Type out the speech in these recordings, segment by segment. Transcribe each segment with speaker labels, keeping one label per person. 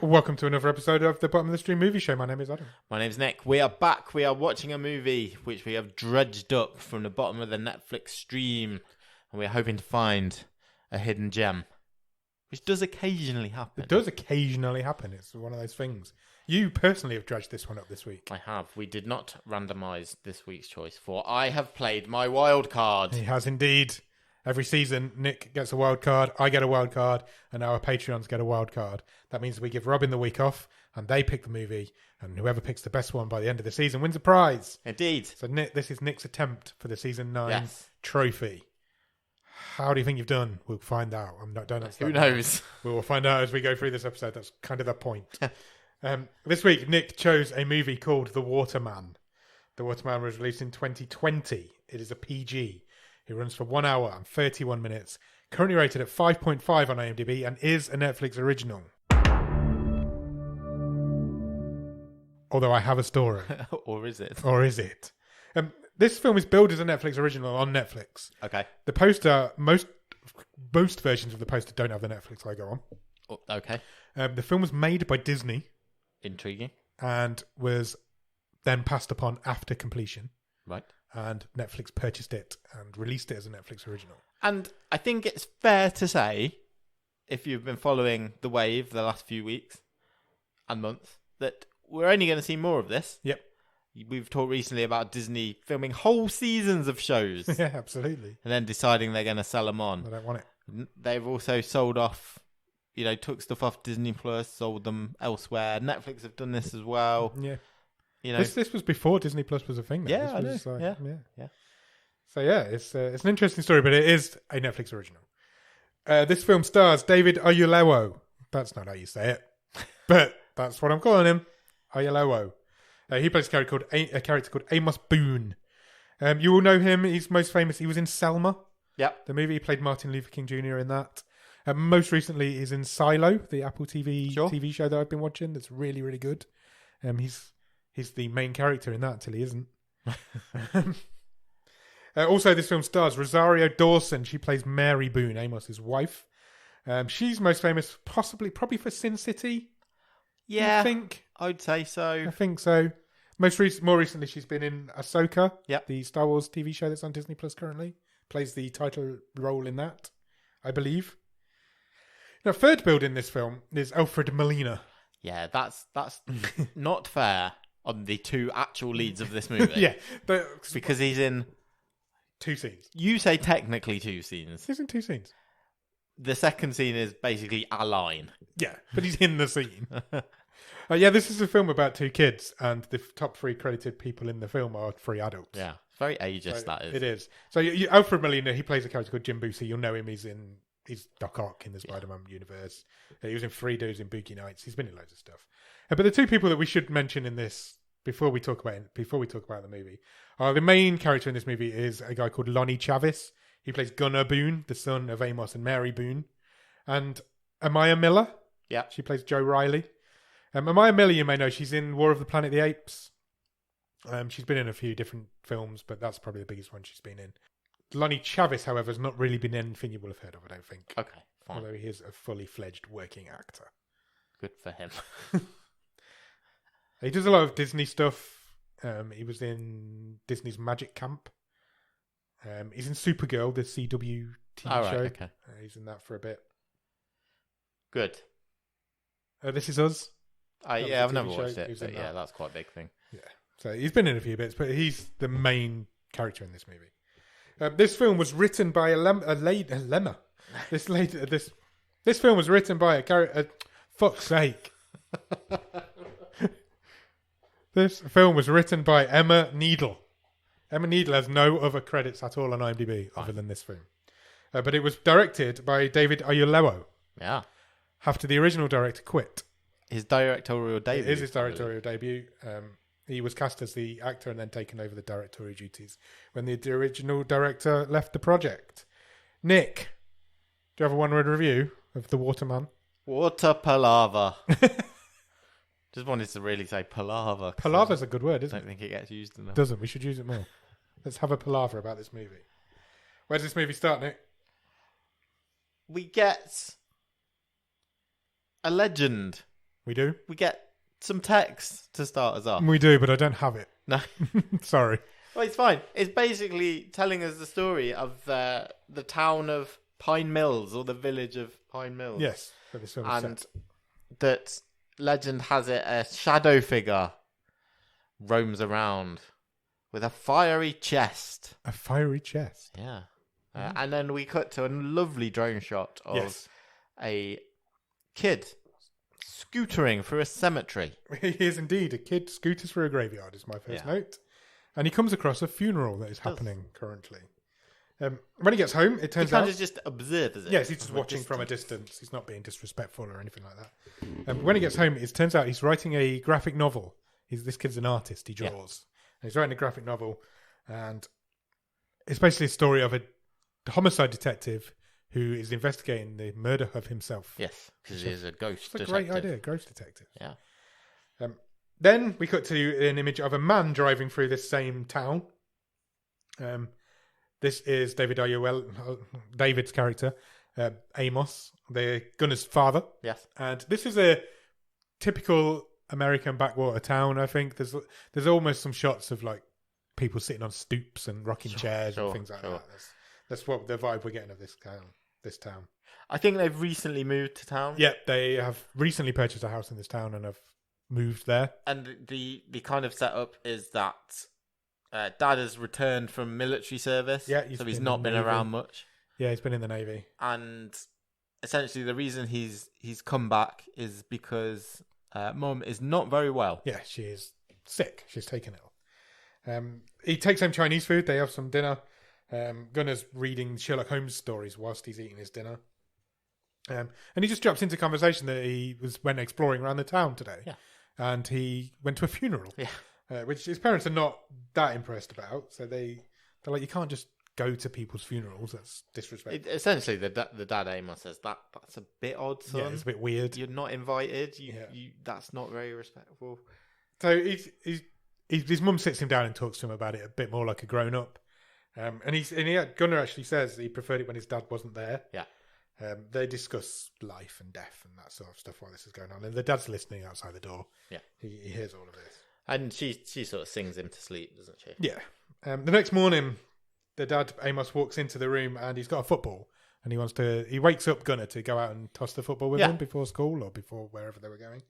Speaker 1: Welcome to another episode of the Bottom of the Stream Movie Show. My name is Adam.
Speaker 2: My name's Nick. We are back. We are watching a movie which we have dredged up from the bottom of the Netflix stream, and we're hoping to find a hidden gem, which does occasionally happen.
Speaker 1: It does occasionally happen. It's one of those things. You personally have dredged this one up this week.
Speaker 2: I have. We did not randomise this week's choice, for I have played my wild card.
Speaker 1: He has indeed. Every season, Nick gets a wild card, I get a wild card, and our Patreons get a wild card. That means we give Robin the week off, and they pick the movie, and whoever picks the best one by the end of the season wins a prize.
Speaker 2: Indeed.
Speaker 1: So Nick, this is Nick's attempt for the season 9 trophy. How do you think you've done? We'll find out.
Speaker 2: Who knows?
Speaker 1: We will find out as we go through this episode. That's kind of the point. This week, Nick chose a movie called The Waterman. The Waterman was released in 2020. It is a PG. It runs for 1 hour and 31 minutes. Currently rated at 5.5 on IMDb and is a Netflix original. Although I have a story.
Speaker 2: Or is it?
Speaker 1: Or is it? This film is billed as a Netflix original on Netflix.
Speaker 2: Okay.
Speaker 1: The poster, most versions of the poster don't have the Netflix logo on.
Speaker 2: Oh, okay.
Speaker 1: The film was made by Disney.
Speaker 2: Intriguing.
Speaker 1: And was then passed upon after completion.
Speaker 2: Right.
Speaker 1: And Netflix purchased it and released it as a Netflix original.
Speaker 2: And I think it's fair to say, if you've been following the wave the last few weeks and months, that we're only going to see more of this.
Speaker 1: Yep.
Speaker 2: We've talked recently about Disney filming whole seasons of shows.
Speaker 1: Yeah, absolutely.
Speaker 2: And then deciding they're going to sell them on.
Speaker 1: I don't want it.
Speaker 2: They've also sold off, took stuff off Disney Plus, sold them elsewhere. Netflix have done this as well.
Speaker 1: Yeah. This was before Disney Plus was a thing. Though.
Speaker 2: Yeah,
Speaker 1: this was
Speaker 2: yeah.
Speaker 1: So yeah, it's an interesting story, but it is a Netflix original. This film stars David Oyelowo. That's not how you say it, but that's what I'm calling him, Oyelowo. He plays a character called Amos Boone. You will know him. He's most famous. He was in Selma.
Speaker 2: Yep.
Speaker 1: The movie. He played Martin Luther King Jr. in that. Most recently, he's in Silo, the Apple TV TV show that I've been watching. That's really, really good. He's the main character in that until he isn't. Also, this film stars Rosario Dawson. She plays Mary Boone, Amos's wife. She's most famous, probably for Sin City.
Speaker 2: Yeah,
Speaker 1: I think
Speaker 2: I'd say so.
Speaker 1: I think so. More recently, she's been in Ahsoka, the Star Wars TV show that's on Disney Plus currently. Plays the title role in that, I believe. Now, third build in this film is Alfred Molina.
Speaker 2: Yeah, that's not fair on the two actual leads of this movie.
Speaker 1: Yeah.
Speaker 2: Because he's in
Speaker 1: 2 scenes.
Speaker 2: You say technically 2 scenes.
Speaker 1: He's in 2 scenes.
Speaker 2: The second scene is basically a line.
Speaker 1: Yeah, but he's in the scene. This is a film about 2 kids, and the top 3 credited people in the film are 3 adults.
Speaker 2: Yeah, it's very ageist, that is.
Speaker 1: It is. So Alfred Molina, he plays a character called Jim Boosie. You'll know him. He's Doc Ock in the Spider-Man universe. He was in Three Dudes in Boogie Nights. He's been in loads of stuff. But the 2 people that we should mention in this before we talk about the movie, the main character in this movie is a guy called Lonnie Chavis. He plays Gunnar Boone, the son of Amos and Mary Boone, and Amiah Miller.
Speaker 2: Yeah,
Speaker 1: she plays Joe Riley. Amiah Miller, you may know, she's in War of the Planet of the Apes. She's been in a few different films, but that's probably the biggest one she's been in. Lonnie Chavis, however, has not really been in anything you will have heard of, I don't think.
Speaker 2: Okay, fine.
Speaker 1: Although he is a fully fledged working actor.
Speaker 2: Good for him.
Speaker 1: He does a lot of Disney stuff. He was in Disney's Magic Camp. He's in Supergirl, the CW TV show.
Speaker 2: Okay.
Speaker 1: He's in that for a bit.
Speaker 2: Good.
Speaker 1: This Is Us.
Speaker 2: I've never watched it, but that's quite a big thing.
Speaker 1: Yeah, so he's been in a few bits, but he's the main character in this movie. This film was written by a lemma. This film was written by a character. Fuck's sake! This film was written by Emma Needle. Emma Needle has no other credits at all on IMDb other than this film. But it was directed by David Oyelowo.
Speaker 2: Yeah.
Speaker 1: After the original director quit.
Speaker 2: His directorial debut.
Speaker 1: It is his directorial debut. He was cast as the actor and then taken over the directorial duties when the original director left the project. Nick, do you have a one-word review of The Waterman?
Speaker 2: Water palaver. Just wanted to really say palaver.
Speaker 1: Palaver's a good word, isn't it?
Speaker 2: I don't think it gets used enough.
Speaker 1: Doesn't. We should use it more. Let's have a palaver about this movie. Where does this movie start, Nick?
Speaker 2: We get a legend
Speaker 1: We do?
Speaker 2: We get some text to start us off.
Speaker 1: We do, but I don't have it.
Speaker 2: No.
Speaker 1: Sorry.
Speaker 2: Well, it's fine. It's basically telling us the story of the town of Pine Mills, or the village of Pine Mills.
Speaker 1: Yes. For this sort of
Speaker 2: And
Speaker 1: set.
Speaker 2: that legend has it, a shadow figure roams around with a fiery chest.
Speaker 1: A fiery chest.
Speaker 2: Yeah. And then we cut to a lovely drone shot of a kid scootering through a cemetery.
Speaker 1: He is indeed. A kid scooters through a graveyard is my first note. And he comes across a funeral that is happening currently. When he gets home, it turns out...
Speaker 2: He just observes it.
Speaker 1: Yes, he's just watching from a distance. He's not being disrespectful or anything like that. When he gets home, it turns out he's writing a graphic novel. This kid's an artist. He draws. Yeah. And he's writing a graphic novel. And it's basically a story of a homicide detective who is investigating the murder of himself.
Speaker 2: Yes, because he is a ghost
Speaker 1: detective. It's a great idea, ghost detective.
Speaker 2: Yeah.
Speaker 1: Then we cut to an image of a man driving through this same town. This is David Oyelowo, David's character, Amos, the gunner's father.
Speaker 2: Yes.
Speaker 1: And this is a typical American backwater town, I think. There's almost some shots of like people sitting on stoops and rocking chairs and things like that. That's what the vibe we're getting of this town.
Speaker 2: I think they've recently moved to town.
Speaker 1: Yeah, they have recently purchased a house in this town and have moved there.
Speaker 2: And the kind of setup is that Dad has returned from military service.
Speaker 1: Yeah,
Speaker 2: so he's not been around much.
Speaker 1: Yeah, he's been in the Navy.
Speaker 2: And essentially the reason he's come back is because Mum is not very well.
Speaker 1: Yeah, she is sick. She's taken ill. He takes home Chinese food. They have some dinner. Gunner's reading Sherlock Holmes stories whilst he's eating his dinner. And he just drops into conversation that he went exploring around the town today.
Speaker 2: Yeah.
Speaker 1: And he went to a funeral.
Speaker 2: Yeah.
Speaker 1: Which his parents are not that impressed about. So they're like, you can't just go to people's funerals. That's disrespectful.
Speaker 2: Essentially, the dad Amos says that's a bit odd, son.
Speaker 1: Yeah, it's a bit weird.
Speaker 2: You're not invited. You that's not very respectful.
Speaker 1: So his mum sits him down and talks to him about it a bit more like a grown up. Gunner actually says he preferred it when his dad wasn't there.
Speaker 2: Yeah.
Speaker 1: They discuss life and death and that sort of stuff while this is going on. And the dad's listening outside the door. Yeah. He hears all of this.
Speaker 2: And she sort of sings him to sleep, doesn't she?
Speaker 1: Yeah. The next morning, the dad, Amos, walks into the room and he's got a football. And he wakes up Gunner to go out and toss the football with him before school or before wherever they were going.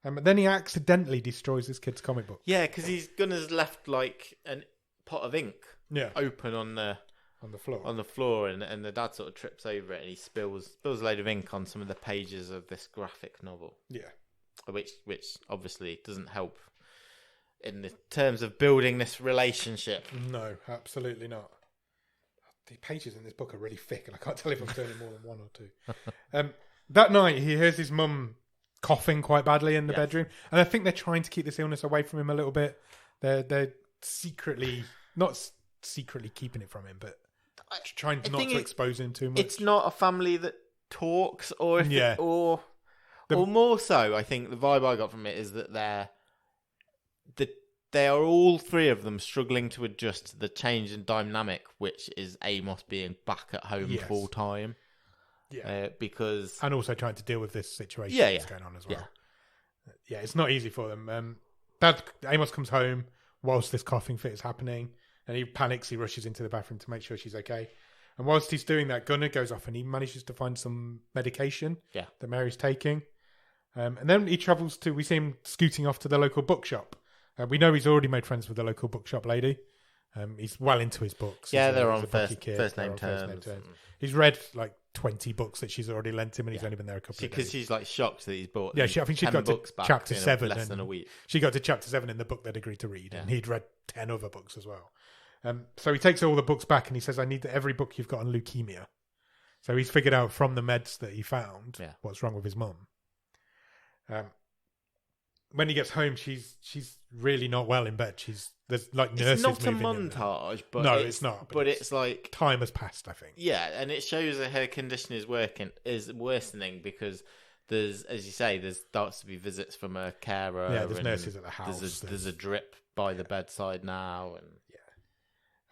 Speaker 1: But then he accidentally destroys this kid's comic book.
Speaker 2: Yeah, because Gunner's left like a pot of ink open on the floor, and the dad sort of trips over it and he spills a load of ink on some of the pages of this graphic novel.
Speaker 1: Yeah,
Speaker 2: which obviously doesn't help in the terms of building this relationship.
Speaker 1: No, absolutely not. The pages in this book are really thick, and I can't tell if I'm turning more than one or two. That night, he hears his mum coughing quite badly in the bedroom, and I think they're trying to keep this illness away from him a little bit. They're not secretly keeping it from him, but trying not to expose him too much.
Speaker 2: It's not a family that talks, or more so. I think the vibe I got from it is that they are all three of them struggling to adjust to the change in dynamic, which is Amos being back at home full time. Yeah, and also trying to deal with this situation that's going on as well. Yeah, it's not easy for them. Amos comes home whilst this coughing fit is happening, and he panics. He rushes into the bathroom to make sure she's okay. And whilst he's doing that, Gunner goes off and he manages to find some medication that Mary's taking. And then we see him scooting off to the local bookshop. We know he's already made friends with the local bookshop lady. He's well into his books. Yeah, they're on first name terms.
Speaker 1: He's read like 20 books that she's already lent him, and he's only been there a couple of days.
Speaker 2: Because she's like shocked that he's bought.
Speaker 1: Yeah, I think she got to chapter 7
Speaker 2: less than a week.
Speaker 1: She got to chapter 7 in the book they'd agreed to read, and he'd read 10 other books as well. So he takes all the books back, and he says, "I need every book you've got on leukemia." So he's figured out from the meds that he found what's wrong with his mum. When he gets home, she's really not well in bed. There's like nurses.
Speaker 2: It's not a
Speaker 1: moving
Speaker 2: montage, but
Speaker 1: no, it's not.
Speaker 2: But it's like
Speaker 1: time has passed, I think.
Speaker 2: Yeah, and it shows that her condition is worsening because there's, as you say, there starts to be visits from a carer.
Speaker 1: Yeah, there's nurses at the house.
Speaker 2: There's a drip by the bedside now, and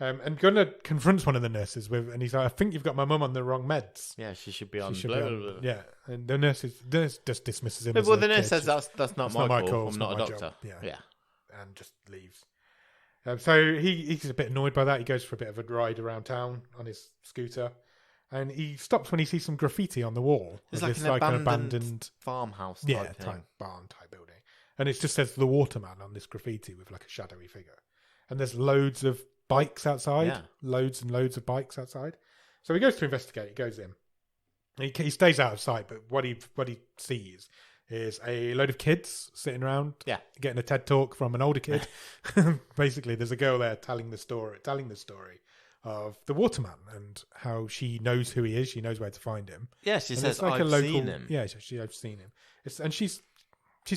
Speaker 1: And Gunnar confronts one of the nurses and he's like, I think you've got my mum on the wrong meds.
Speaker 2: Yeah, she should be on.
Speaker 1: She should be on yeah, and the nurse just dismisses him.
Speaker 2: Well, the nurse says that's not my call. I'm not a doctor.
Speaker 1: Yeah, and just leaves. So he's a bit annoyed by that. He goes for a bit of a ride around town on his scooter, and he stops when he sees some graffiti on the wall.
Speaker 2: It's like an abandoned farmhouse type thing.
Speaker 1: Barn type building, and it just says the Waterman on this graffiti with like a shadowy figure, and there's loads of bikes outside, loads and loads of bikes outside. So he goes to investigate. He goes in. He stays out of sight, but what he sees is a load of kids sitting around, getting a TED talk from an older kid. Basically, there's a girl there telling the story of the Waterman and how she knows who he is. She knows where to find him.
Speaker 2: Yeah, she says, I've seen him.
Speaker 1: Yeah, I've seen him. And she's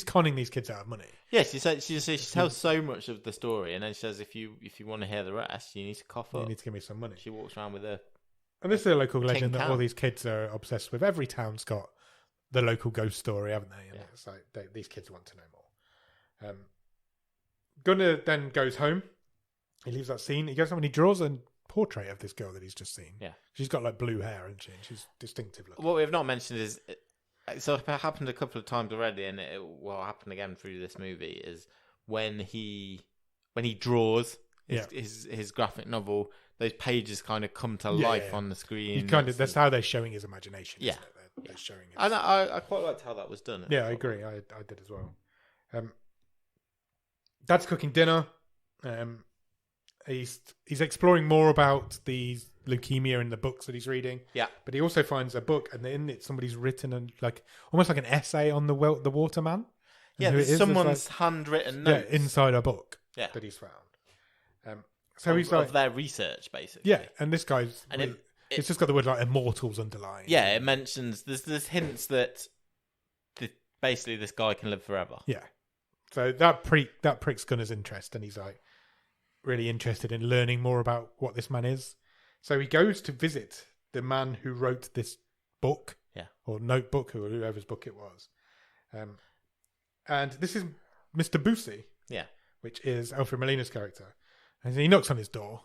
Speaker 1: conning these kids out of money.
Speaker 2: Yeah, she tells so much of the story, and then she says, if you want to hear the rest, you need to cough up.
Speaker 1: You need to give me some money.
Speaker 2: She walks around with
Speaker 1: and this is a local legend that all these kids are obsessed with. Every town's got the local ghost story, haven't they? And it's like these kids want to know more. Gunnar then goes home. He leaves that scene. He goes home and he draws a portrait of this girl that he's just seen. Yeah, she's got like blue hair, hasn't she? And she's distinctive looking.
Speaker 2: What we have not mentioned is, so it happened a couple of times already, and it will happen again through this movie. Is when he draws his graphic novel, those pages kind of come to life on the screen.
Speaker 1: That's how they're showing his imagination.
Speaker 2: Yeah.
Speaker 1: Isn't it? They're showing his...
Speaker 2: And I quite liked how that was done.
Speaker 1: Yeah, I agree. I did as well. Dad's cooking dinner. He's exploring more about the leukemia in the books that he's reading.
Speaker 2: Yeah,
Speaker 1: but he also finds a book, and in it somebody's written almost like an essay on the Waterman.
Speaker 2: Yeah, there's someone's handwritten notes
Speaker 1: inside a book that he's found. So he's like,
Speaker 2: of their research, basically.
Speaker 1: Yeah, and this guy's it's just got the word like immortals underlined.
Speaker 2: Yeah, it mentions there's hints that basically this guy can live forever.
Speaker 1: Yeah, so that pricks Gunnar's interest, and he's like really interested in learning more about what this man is. So he goes to visit the man who wrote this book, or notebook, or whoever's book it was. And this is Mr. Boosie, which is Alfred Molina's character. And he knocks on his door,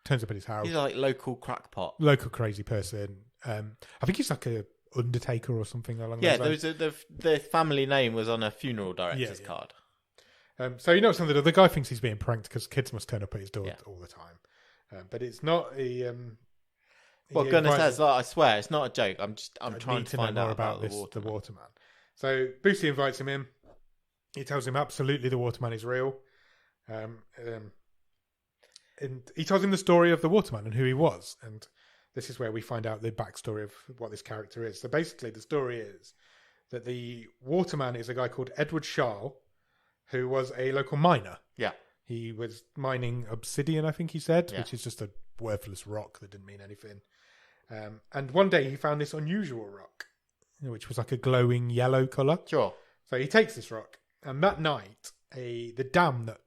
Speaker 1: turns up at his house.
Speaker 2: He's like local crackpot,
Speaker 1: local crazy person. I think he's like a undertaker or something along those lines.
Speaker 2: The family name was on a funeral director's card.
Speaker 1: So he knocks on the door. The guy thinks he's being pranked because kids must turn up at his door all the time. But it's not a.
Speaker 2: Well, Gunnar says, I swear, it's not a joke. I'm trying to find out about
Speaker 1: the Waterman. So Boosie invites him in. He tells him absolutely the Waterman is real. And he tells him the story of the Waterman and who he was. And this is where we find out the backstory of what this character is. So basically, the story is that the Waterman is a guy called Edward Sharl, who was a local miner.
Speaker 2: Yeah.
Speaker 1: He was mining obsidian, I think he said, which is just a worthless rock that didn't mean anything. And one day he found this unusual rock, which was like a glowing yellow colour.
Speaker 2: Sure.
Speaker 1: So he takes this rock, and that night, the dam that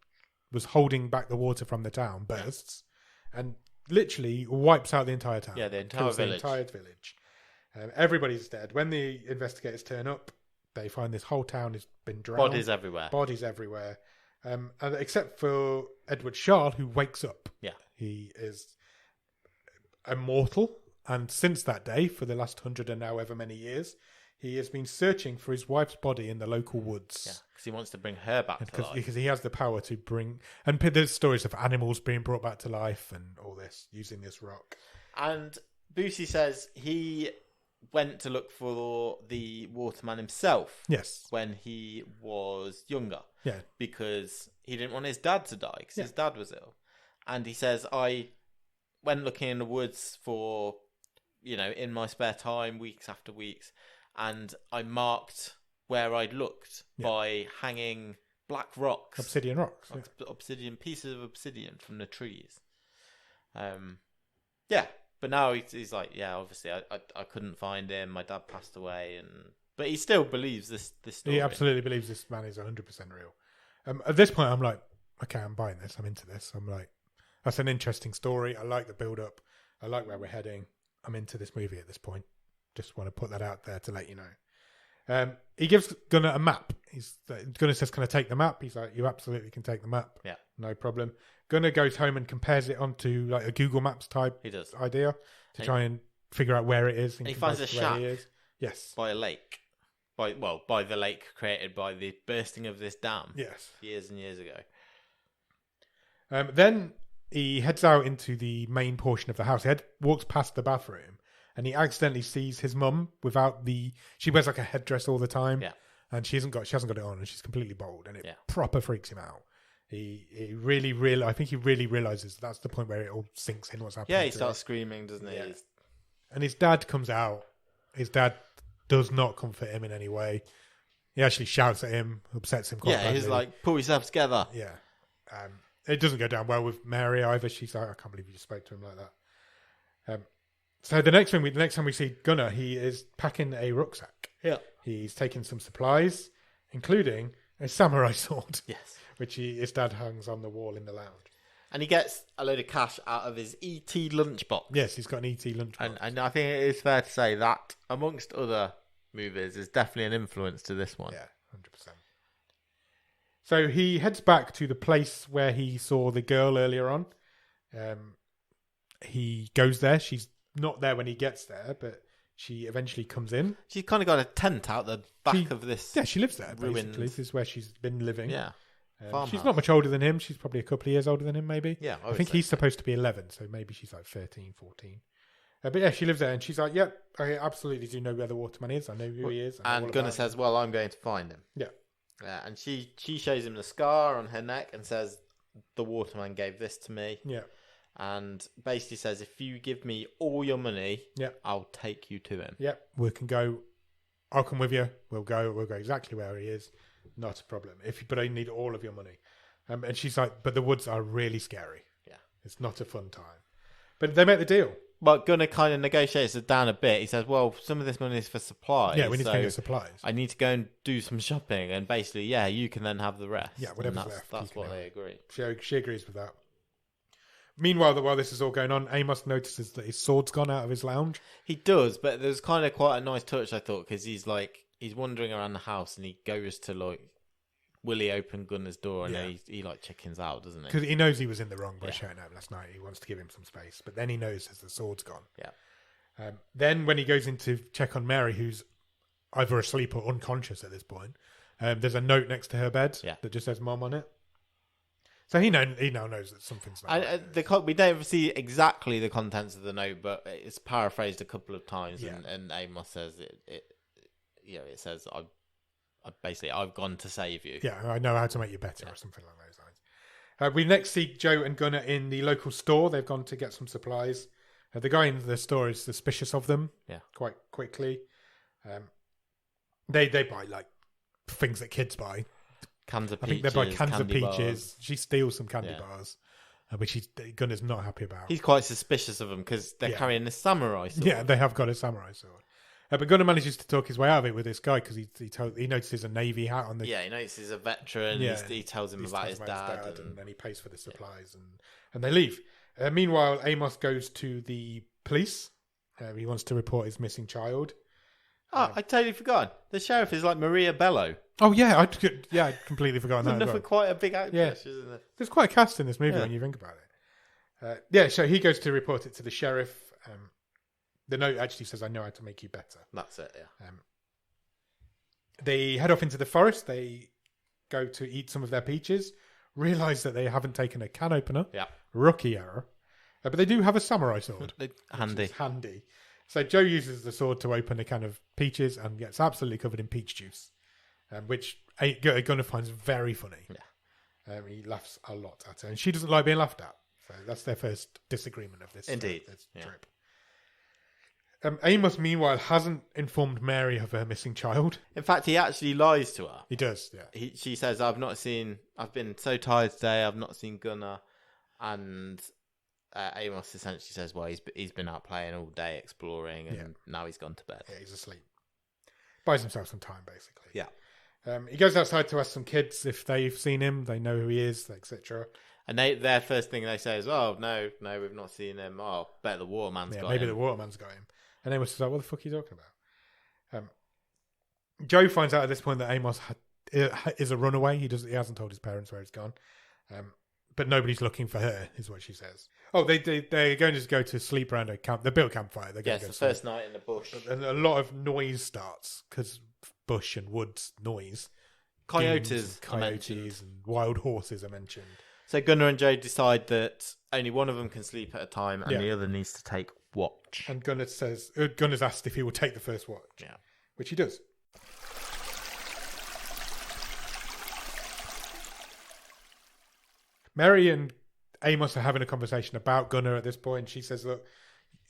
Speaker 1: was holding back the water from the town bursts and literally wipes out the entire town.
Speaker 2: Yeah, the entire village.
Speaker 1: Everybody's dead. When the investigators turn up, they find this whole town has been drowned. Bodies everywhere. And except for Edward Sharl, who wakes up.
Speaker 2: Yeah.
Speaker 1: He is immortal. And since that day, for the last 100 and now ever many years, he has been searching for his wife's body in the local woods. Yeah,
Speaker 2: because he wants to bring her back to life.
Speaker 1: Because he has the power to bring... And there's stories of animals being brought back to life and all this, using this rock.
Speaker 2: And Boosie says he went to look for the Waterman himself.
Speaker 1: Yes.
Speaker 2: When he was younger.
Speaker 1: Yeah.
Speaker 2: Because he didn't want his dad to die, because his dad was ill. And he says, I went looking in the woods for, in my spare time, weeks after weeks... And I marked where I'd looked by hanging black rocks.
Speaker 1: Obsidian rocks.
Speaker 2: Pieces of obsidian from the trees. But now he's like, obviously I couldn't find him. My dad passed away. But he still believes this story.
Speaker 1: He absolutely believes this man is 100% real. At this point, I'm like, okay, I'm buying this. I'm into this. I'm like, that's an interesting story. I like the build-up. I like where we're heading. I'm into this movie at this point. Just want to put that out there to let you know. He gives Gunnar a map. Gunnar says, can I take the map? He's like, you absolutely can take the map.
Speaker 2: Yeah.
Speaker 1: no problem. Gunnar goes home and compares it onto like a Google Maps type
Speaker 2: He does.
Speaker 1: idea to try and figure out where it is.
Speaker 2: He finds a shack
Speaker 1: Yes.
Speaker 2: by a lake. By the lake created by the bursting of this dam.
Speaker 1: Yes.
Speaker 2: Years and years ago.
Speaker 1: Then he heads out into the main portion of the house. He walks past the bathroom and he accidentally sees his mum without she wears like a headdress all the time.
Speaker 2: Yeah.
Speaker 1: And she hasn't got it on and she's completely bald and it
Speaker 2: Yeah.
Speaker 1: proper freaks him out. He really I think he really realizes that's the point where it all sinks in what's happening.
Speaker 2: Yeah, he starts screaming, doesn't he?
Speaker 1: Yeah. And his dad comes out. His dad does not comfort him in any way. He actually shouts at him, upsets him quite badly.
Speaker 2: He's like, pull yourself together.
Speaker 1: Yeah. It doesn't go down well with Mary either. She's like, I can't believe you just spoke to him like that. So the next time we see Gunnar, he is packing a rucksack.
Speaker 2: Yeah.
Speaker 1: He's taking some supplies, including a samurai sword.
Speaker 2: Yes.
Speaker 1: Which his dad hangs on the wall in the lounge.
Speaker 2: And he gets a load of cash out of his E.T. lunchbox.
Speaker 1: Yes, he's got an E.T. lunchbox.
Speaker 2: And I think it is fair to say that, amongst other movies, is definitely an influence to this one.
Speaker 1: Yeah, 100%. So he heads back to the place where he saw the girl earlier on. He goes there. She's not there when he gets there, but she eventually comes in.
Speaker 2: She's kind of got a tent out the back of this.
Speaker 1: Yeah, she lives there,
Speaker 2: ruined.
Speaker 1: basically. This is where she's been living.
Speaker 2: Yeah.
Speaker 1: She's not much older than him. She's probably a couple of years older than him, maybe.
Speaker 2: Yeah,
Speaker 1: I think he's supposed to be 11, so maybe she's like 13, 14. But yeah, she lives there, and she's like, yep, I absolutely do know where the Waterman is. I know who he is.
Speaker 2: And Gunnar says, well, I'm going to find him.
Speaker 1: Yeah.
Speaker 2: And she shows him the scar on her neck and says, the Waterman gave this to me.
Speaker 1: Yeah.
Speaker 2: And basically says, if you give me all your money, I'll take you to him.
Speaker 1: Yeah, we can go. I'll come with you. We'll go exactly where he is. Not a problem. But I need all of your money. And she's like, but the woods are really scary.
Speaker 2: Yeah.
Speaker 1: It's not a fun time. But they make the deal.
Speaker 2: But Gunnar kind of negotiates it down a bit. He says, well, some of this money is for supplies.
Speaker 1: Yeah, we need to go get supplies.
Speaker 2: I need to go and do some shopping. And basically, you can then have the rest.
Speaker 1: Yeah, whatever's left.
Speaker 2: That's what they agree.
Speaker 1: She agrees with that. Meanwhile, while this is all going on, Amos notices that his sword's gone out of his lounge.
Speaker 2: He does, but there's kind of quite a nice touch, I thought, because he's wandering around the house and he goes to will he open Gunnar's door? And he chickens out, doesn't he?
Speaker 1: Because he knows he was in the wrong by shouting at him last night. He wants to give him some space, but then he notices the sword's gone.
Speaker 2: Yeah.
Speaker 1: Then when he goes in to check on Mary, who's either asleep or unconscious at this point, there's a note next to her bed that just says "Mom" on it. So he now knows that something's not
Speaker 2: we don't see exactly the contents of the note, but it's paraphrased a couple of times, and Amos says it says I've gone to save you.
Speaker 1: Yeah, I know how to make you better, or something along those lines. We next see Joe and Gunnar in the local store. They've gone to get some supplies. The guy in the store is suspicious of them.
Speaker 2: Yeah,
Speaker 1: quite quickly. They buy things that kids buy.
Speaker 2: Cans of peaches.
Speaker 1: I think they buy cans of peaches.
Speaker 2: Bars.
Speaker 1: She steals some candy bars, which Gunnar's not happy about.
Speaker 2: He's quite suspicious of them because they're carrying a samurai sword.
Speaker 1: Yeah, they have got a samurai sword. But Gunnar manages to talk his way out of it with this guy because he notices a navy hat on the.
Speaker 2: Yeah, he notices a veteran. Yeah, he tells him about his dad,
Speaker 1: and then he pays for the supplies, and they leave. Meanwhile, Amos goes to the police. He wants to report his missing child.
Speaker 2: I totally forgot. The sheriff is like Maria Bello.
Speaker 1: Oh yeah, I'd completely forgotten that.
Speaker 2: Enough for quite a big actress, isn't it?
Speaker 1: There's quite a cast in this movie when you think about it. So he goes to report it to the sheriff. The note actually says, "I know how to make you better."
Speaker 2: That's it. Yeah.
Speaker 1: They head off into the forest. They go to eat some of their peaches. Realize that they haven't taken a can opener.
Speaker 2: Yeah.
Speaker 1: Rookie error. But they do have a samurai sword. Handy. So Joe uses the sword to open a can of peaches and gets absolutely covered in peach juice, which Gunnar finds very funny.
Speaker 2: Yeah.
Speaker 1: He laughs a lot at her, and she doesn't like being laughed at. So that's their first disagreement of this.
Speaker 2: Indeed.
Speaker 1: This trip. Amos, meanwhile, hasn't informed Mary of her missing child.
Speaker 2: In fact, he actually lies to her.
Speaker 1: He does, yeah.
Speaker 2: She says, I've been so tired today, I've not seen Gunnar. And Amos essentially says, well, he's been out playing all day, exploring, and now he's gone to bed.
Speaker 1: Yeah, he's asleep. Buys himself some time, basically.
Speaker 2: Yeah.
Speaker 1: He goes outside to ask some kids if they've seen him, they know who he is, etc.
Speaker 2: And their first thing they say is, oh, no, we've not seen him. Oh, bet the Waterman's got him.
Speaker 1: Maybe the Waterman's got him. And Amos is like, what the fuck are you talking about? Joe finds out at this point that Amos is a runaway. He hasn't told his parents where he's gone. but nobody's looking for her, is what she says. Oh, they're going to go to sleep around a camp. They built a campfire. They're going to go
Speaker 2: the
Speaker 1: sleep.
Speaker 2: first night in the bush.
Speaker 1: And a lot of noise starts because bush and woods noise.
Speaker 2: Coyotes
Speaker 1: And wild horses are mentioned.
Speaker 2: So Gunnar and Joe decide that only one of them can sleep at a time, and the other needs to take watch.
Speaker 1: And Gunnar's asked if he will take the first watch.
Speaker 2: Yeah,
Speaker 1: which he does. Mary and Amos are having a conversation about Gunnar at this point. She says, "Look,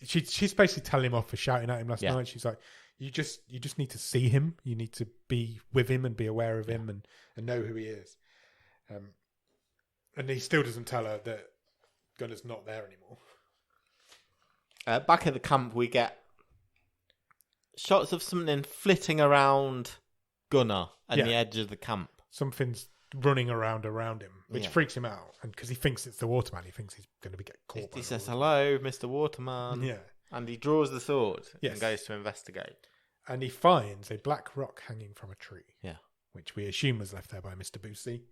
Speaker 1: she's basically telling him off for shouting at him last night. She's like, you just need to see him. You need to be with him and be aware of him and know who he is." And he still doesn't tell her that Gunnar's not there anymore.
Speaker 2: Back at the camp, we get shots of something flitting around Gunnar at the edge of the camp.
Speaker 1: Something's running around him, which freaks him out, and because he thinks it's the Waterman, he thinks he's going to get caught.
Speaker 2: He says, "Hello, Mr. Waterman."
Speaker 1: Yeah,
Speaker 2: and he draws the sword and goes to investigate.
Speaker 1: And he finds a black rock hanging from a tree.
Speaker 2: Yeah,
Speaker 1: which we assume was left there by Mr. Boosie.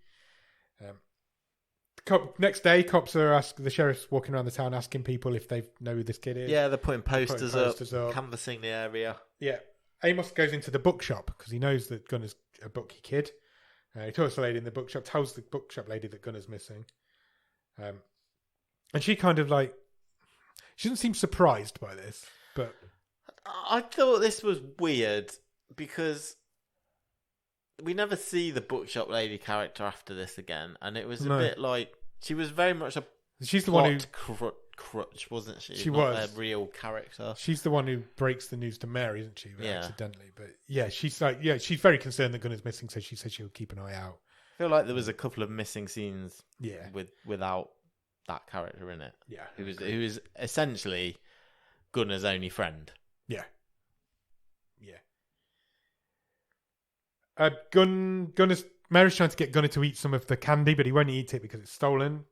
Speaker 1: Next day, cops are the sheriff's walking around the town asking people if they know who this kid is.
Speaker 2: Yeah, they're putting posters up, canvassing the area.
Speaker 1: Yeah, Amos goes into the bookshop because he knows that Gunnar's a bookie kid. He talks to the lady in the bookshop, tells the bookshop lady that Gunnar's missing. And she kind of she doesn't seem surprised by this, but
Speaker 2: I thought this was weird because we never see the bookshop lady character after this again, and it was a bit like she was very much a
Speaker 1: she's the one who
Speaker 2: crutch, wasn't she?
Speaker 1: She
Speaker 2: Not
Speaker 1: was
Speaker 2: a real character.
Speaker 1: She's the one who breaks the news to Mary, isn't she? Accidentally, but she's very concerned that Gunnar's missing, so she says she'll keep an eye out.
Speaker 2: I feel like there was a couple of missing scenes.
Speaker 1: Yeah,
Speaker 2: without that character in it.
Speaker 1: Yeah,
Speaker 2: who was essentially Gunnar's only friend.
Speaker 1: Yeah. Mary's trying to get Gunnar to eat some of the candy, but he won't eat it because it's stolen.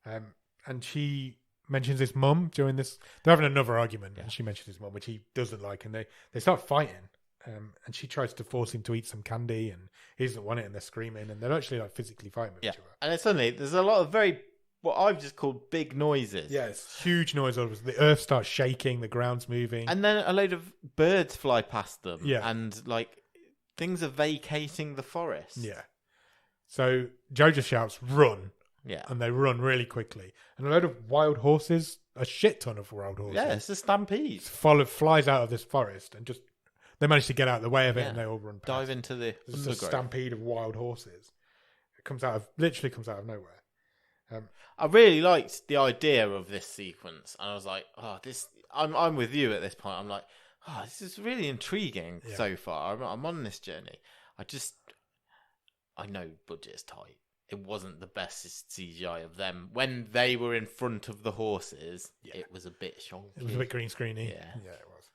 Speaker 1: And she mentions his mum during this. They're having another argument, and she mentions his mum, which he doesn't like, and they start fighting. And she tries to force him to eat some candy, and he doesn't want it, and they're screaming, and they're actually physically fighting with each other.
Speaker 2: And suddenly there's a lot of what I've just called big noises.
Speaker 1: Yeah, it's huge noise. The earth starts shaking, the ground's moving,
Speaker 2: and then a load of birds fly past them.
Speaker 1: Yeah,
Speaker 2: and things are vacating the forest.
Speaker 1: Yeah. So Joe just shouts, "Run!"
Speaker 2: Yeah,
Speaker 1: and they run really quickly, and a load of wild horses, a shit ton of wild horses.
Speaker 2: Yeah, it's a stampede.
Speaker 1: Flies out of this forest, and just they manage to get out of the way of it, and they all run past.
Speaker 2: Dive into the
Speaker 1: There's a stampede of wild horses. It literally comes out of nowhere.
Speaker 2: I really liked the idea of this sequence, and I was like, "Oh, this." I'm with you at this point. I'm like, "Oh, this is really intriguing so far." I'm on this journey. I know budget's tight. It wasn't the best CGI of them when they were in front of the horses. Yeah. It was a bit shonky.
Speaker 1: It was a bit green screeny.
Speaker 2: Yeah,
Speaker 1: it was.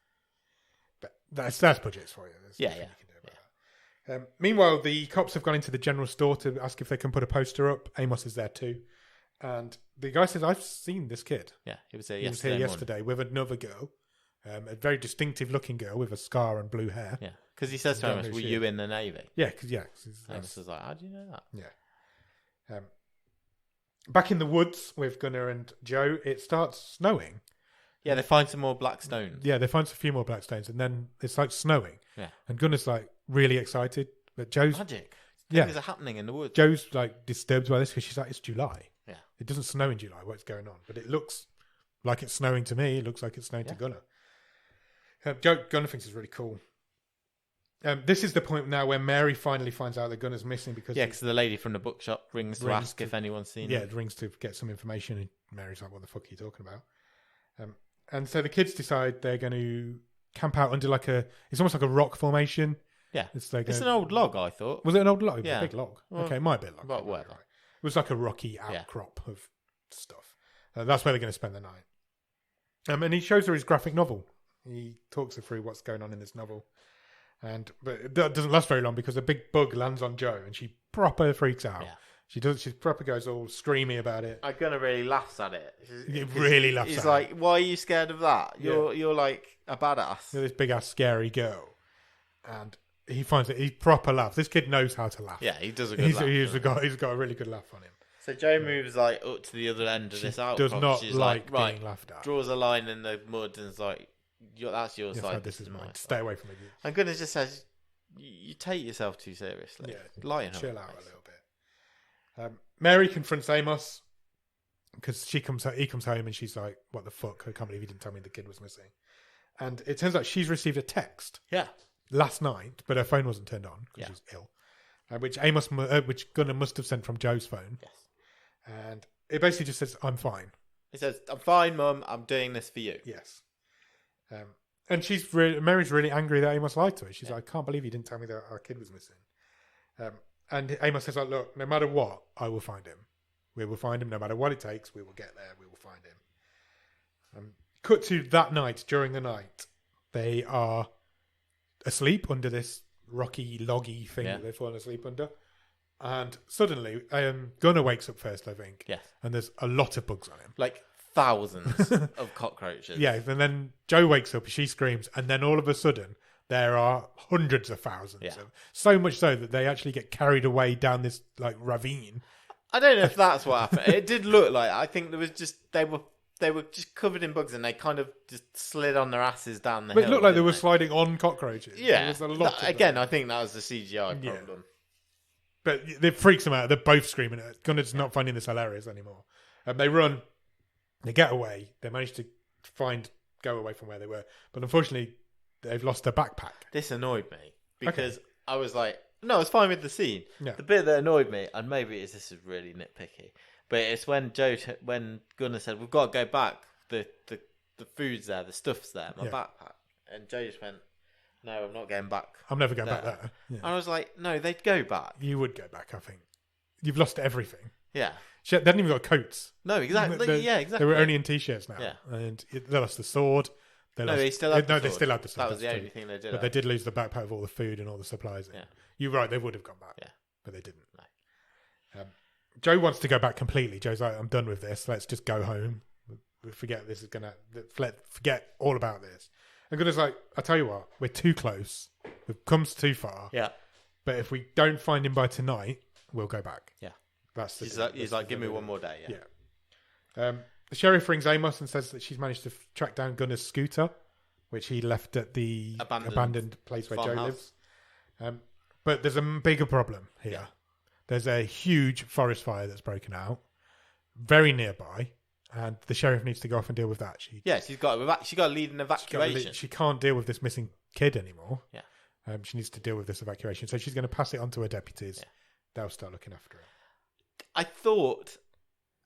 Speaker 1: But that's budgets for you. There's nothing you can do about that. Meanwhile, the cops have gone into the general store to ask if they can put a poster up. Amos is there too. And the guy says, "I've seen this kid."
Speaker 2: Yeah, he was here
Speaker 1: yesterday with another girl, a very distinctive looking girl with a scar and blue hair.
Speaker 2: Yeah, because he says to Amos, "Were you in the Navy?"
Speaker 1: Yeah,
Speaker 2: Amos was like, "How do you know that?"
Speaker 1: Yeah. Back in the woods with Gunnar and Joe, it starts snowing.
Speaker 2: Yeah, they find some more black stones.
Speaker 1: Yeah, they find a few more black stones, and then it's snowing.
Speaker 2: Yeah,
Speaker 1: and Gunnar's really excited, but Joe's
Speaker 2: magic. Things are happening in the woods.
Speaker 1: Joe's disturbed by this because she's like, "It's July.
Speaker 2: Yeah,
Speaker 1: it doesn't snow in July. What's going on?" But it looks like it's snowing to me. It looks like it's snowing to Gunnar. Gunnar thinks it's really cool. This is the point now where Mary finally finds out that Gunnar's missing because
Speaker 2: the lady from the bookshop rings to ask if anyone's seen him.
Speaker 1: Yeah, rings to get some information, and Mary's like, "What the fuck are you talking about?" And so the kids decide they're going to camp out under it's almost like a rock formation.
Speaker 2: Yeah, it's an old log. I thought.
Speaker 1: Was it an old log?
Speaker 2: Yeah,
Speaker 1: a big log. Well, okay, it might be a log.
Speaker 2: But whatever.
Speaker 1: It was like a rocky outcrop of stuff. That's where they're going to spend the night. And he shows her his graphic novel. He talks her through what's going on in this novel. But that doesn't last very long because a big bug lands on Joe and she proper freaks out. Yeah. She proper goes all screamy about it.
Speaker 2: Gunnar really laughs at it.
Speaker 1: He really laughs at it.
Speaker 2: He's like, "Why are you scared of that? You're like a badass."
Speaker 1: You're this big ass scary girl. And he finds it. He proper laughs. This kid knows how to laugh.
Speaker 2: Yeah, he does a good laugh.
Speaker 1: He's got a really good laugh on him.
Speaker 2: So Joe moves like up to the other end of this outcrop.
Speaker 1: Does not
Speaker 2: She's
Speaker 1: like
Speaker 2: right,
Speaker 1: being laughed at.
Speaker 2: draws a line in the mud and is like, that's your side.
Speaker 1: This is mine. Stay away from it.
Speaker 2: And Gunnar just says, you take yourself too seriously.
Speaker 1: Yeah,
Speaker 2: Chill out
Speaker 1: a little bit. Mary confronts Amos because he comes home and she's like, "What the fuck? I can't believe you didn't tell me the kid was missing." And it turns out she's received a text.
Speaker 2: Yeah.
Speaker 1: Last night, but her phone wasn't turned on because she's ill. Which Gunnar must have sent from Joe's phone.
Speaker 2: Yes.
Speaker 1: And it basically just says, "I'm fine."
Speaker 2: It says, "I'm fine, Mum. I'm doing this for you."
Speaker 1: Yes. And Mary's really angry that Amos lied to her. She's like, "I can't believe you didn't tell me that our kid was missing." And Amos says, like, "Look, no matter what, I will find him. We will find him no matter what it takes. We will get there. We will find him." Cut to that night. During the night, they are asleep under this rocky, loggy thing that they've fallen asleep under. And suddenly, Gunnar wakes up first, I think.
Speaker 2: Yes.
Speaker 1: And there's a lot of bugs on him.
Speaker 2: Like thousands of cockroaches.
Speaker 1: Yeah, and then Joe wakes up, she screams, and then all of a sudden, there are hundreds of thousands.
Speaker 2: Yeah.
Speaker 1: So much so that they actually get carried away down this like ravine.
Speaker 2: I don't know if that's what happened. It did look like, I think there was just, they were just covered in bugs and they kind of just slid on their asses down the hill.
Speaker 1: It looked like they were sliding on cockroaches.
Speaker 2: Yeah.
Speaker 1: There was a lot
Speaker 2: again, I think that was the CGI problem.
Speaker 1: But it freaks them out. They're both screaming at it. Gunnar's not finding this hilarious anymore. They run, they get away, they manage to go away from where they were. But unfortunately, they've lost their backpack.
Speaker 2: This annoyed me because I was like, no, it's fine with the scene.
Speaker 1: Yeah.
Speaker 2: The bit that annoyed me, and maybe this is really nitpicky, but it's when when Gunnar said, "We've got to go back. The food's there, the stuff's there, my backpack," and Joe just went, "No, I'm not going back.
Speaker 1: I'm never going back there." Yeah.
Speaker 2: And I was like, "No, they'd go back.
Speaker 1: You would go back, I think. You've lost everything.
Speaker 2: Yeah.
Speaker 1: They hadn't even got coats.
Speaker 2: No, exactly. Exactly.
Speaker 1: They were only in t-shirts now.
Speaker 2: Yeah.
Speaker 1: And they lost the sword.
Speaker 2: They still had the sword.
Speaker 1: They still had the sword.
Speaker 2: That was the only thing they did.
Speaker 1: But they did lose the backpack of all the food and all the supplies.
Speaker 2: Yeah.
Speaker 1: You're right, they would have gone back.
Speaker 2: Yeah.
Speaker 1: But they didn't.
Speaker 2: No.
Speaker 1: Joe wants to go back completely. Joe's like, "I'm done with this. Let's just go home. Forget all about this." And Gunnar's like, "I tell you what, we're too close. We've come too far.
Speaker 2: Yeah.
Speaker 1: But if we don't find him by tonight, we'll go back."
Speaker 2: Yeah.
Speaker 1: That's the
Speaker 2: he's like, "Give me one more day."
Speaker 1: Yeah. The sheriff rings Amos and says that she's managed to track down Gunnar's scooter, which he left at the abandoned place where Joe lives. But there's a bigger problem here.
Speaker 2: Yeah.
Speaker 1: There's a huge forest fire that's broken out very nearby, and the sheriff needs to go off and deal with that.
Speaker 2: She's got to lead an evacuation.
Speaker 1: She can't deal with this missing kid anymore.
Speaker 2: Yeah.
Speaker 1: She needs to deal with this evacuation, so she's going to pass it on to her deputies. Yeah. They'll start looking after her.
Speaker 2: I thought,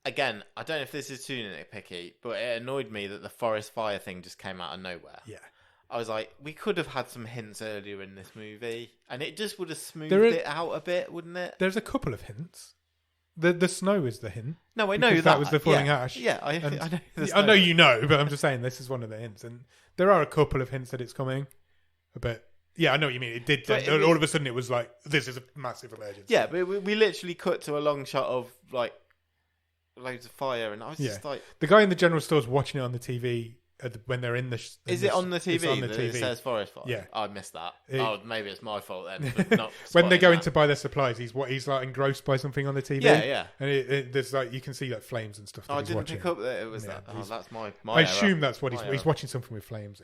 Speaker 2: again, I don't know if this is too nitpicky, but it annoyed me that the forest fire thing just came out of nowhere.
Speaker 1: Yeah.
Speaker 2: I was like, we could have had some hints earlier in this movie, and it just would have smoothed it out a bit, wouldn't it?
Speaker 1: There's a couple of hints. The snow is the hint.
Speaker 2: No, I know that
Speaker 1: was the falling ash.
Speaker 2: Yeah, I know.
Speaker 1: I know you know, but I'm just saying this is one of the hints, and there are a couple of hints that it's coming. But yeah, I know what you mean. It did. All of a sudden, it was like, this is a massive emergency.
Speaker 2: Yeah, but we literally cut to a long shot of like loads of fire, and I was just like,
Speaker 1: the guy in the general store's watching it on the TV. When they're in the...
Speaker 2: Is it on the TV?
Speaker 1: It's on the TV.
Speaker 2: It says forest fire?
Speaker 1: Yeah.
Speaker 2: I missed that. Maybe it's my fault then. For not
Speaker 1: when they go
Speaker 2: that.
Speaker 1: in to buy their supplies, he's like engrossed by something on the TV.
Speaker 2: Yeah.
Speaker 1: And there's like, you can see like flames and stuff that he's watching.
Speaker 2: Pick up that it was that. Oh, that's my
Speaker 1: I assume that's what he's watching, something with flames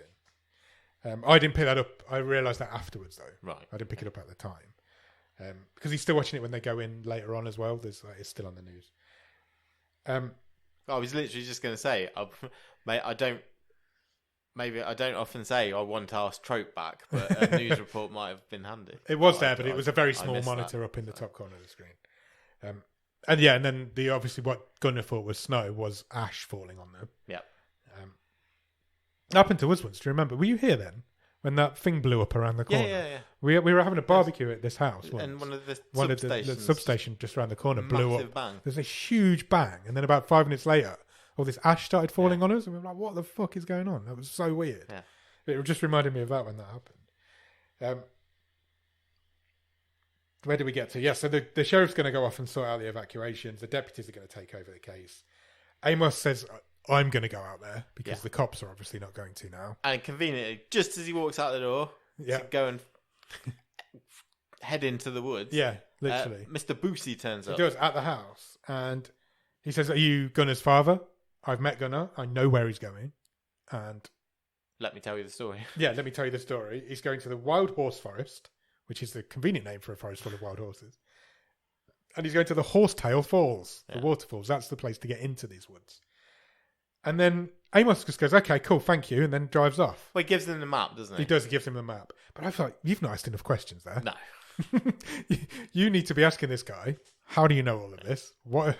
Speaker 1: in. I didn't pick that up. I realised that afterwards though.
Speaker 2: Right.
Speaker 1: I didn't pick it up at the time. Because he's still watching it when they go in later on as well. It's still on the news.
Speaker 2: I was literally just going to say, mate, I don't often say I want our trope back, but a news report might have been handy.
Speaker 1: It was there, but it was a very small monitor up in the top corner of the screen. And then obviously what Gunnar thought was snow was ash falling on them.
Speaker 2: Yeah.
Speaker 1: Happened to us once. Do you remember? Were you here then when that thing blew up around the corner?
Speaker 2: Yeah.
Speaker 1: We were having a barbecue at this house once,
Speaker 2: and one of the
Speaker 1: substation just around the corner blew up.
Speaker 2: Bang.
Speaker 1: There's a huge bang, and then about 5 minutes later, all this ash started falling on us, and we were like, "What the fuck is going on?" That was so weird.
Speaker 2: Yeah.
Speaker 1: It just reminded me of that when that happened. Where did we get to? Yeah, so the sheriff's going to go off and sort out the evacuations. The deputies are going to take over the case. Amos says, "I'm going to go out there," because the cops are obviously not going to now.
Speaker 2: And conveniently, just as he walks out the door to go and head into the woods,
Speaker 1: literally.
Speaker 2: Mr. Boosie turns
Speaker 1: He
Speaker 2: up.
Speaker 1: does, at the house. And he says, are you Gunner's father? I've met Gunner. I know where he's going. And
Speaker 2: Let me tell you the story.
Speaker 1: yeah, let me tell you the story. He's going to the Wild Horse Forest, which is the convenient name for a forest full of wild horses. And he's going to the Horsetail Falls, the waterfalls. That's the place to get into these woods. And then Amos just goes, okay, cool, thank you, and then drives off.
Speaker 2: Well, he gives them the map, doesn't he?
Speaker 1: He does, he gives him the map. But I feel like you've not asked enough questions there.
Speaker 2: No.
Speaker 1: You need to be asking this guy, how do you know all of this?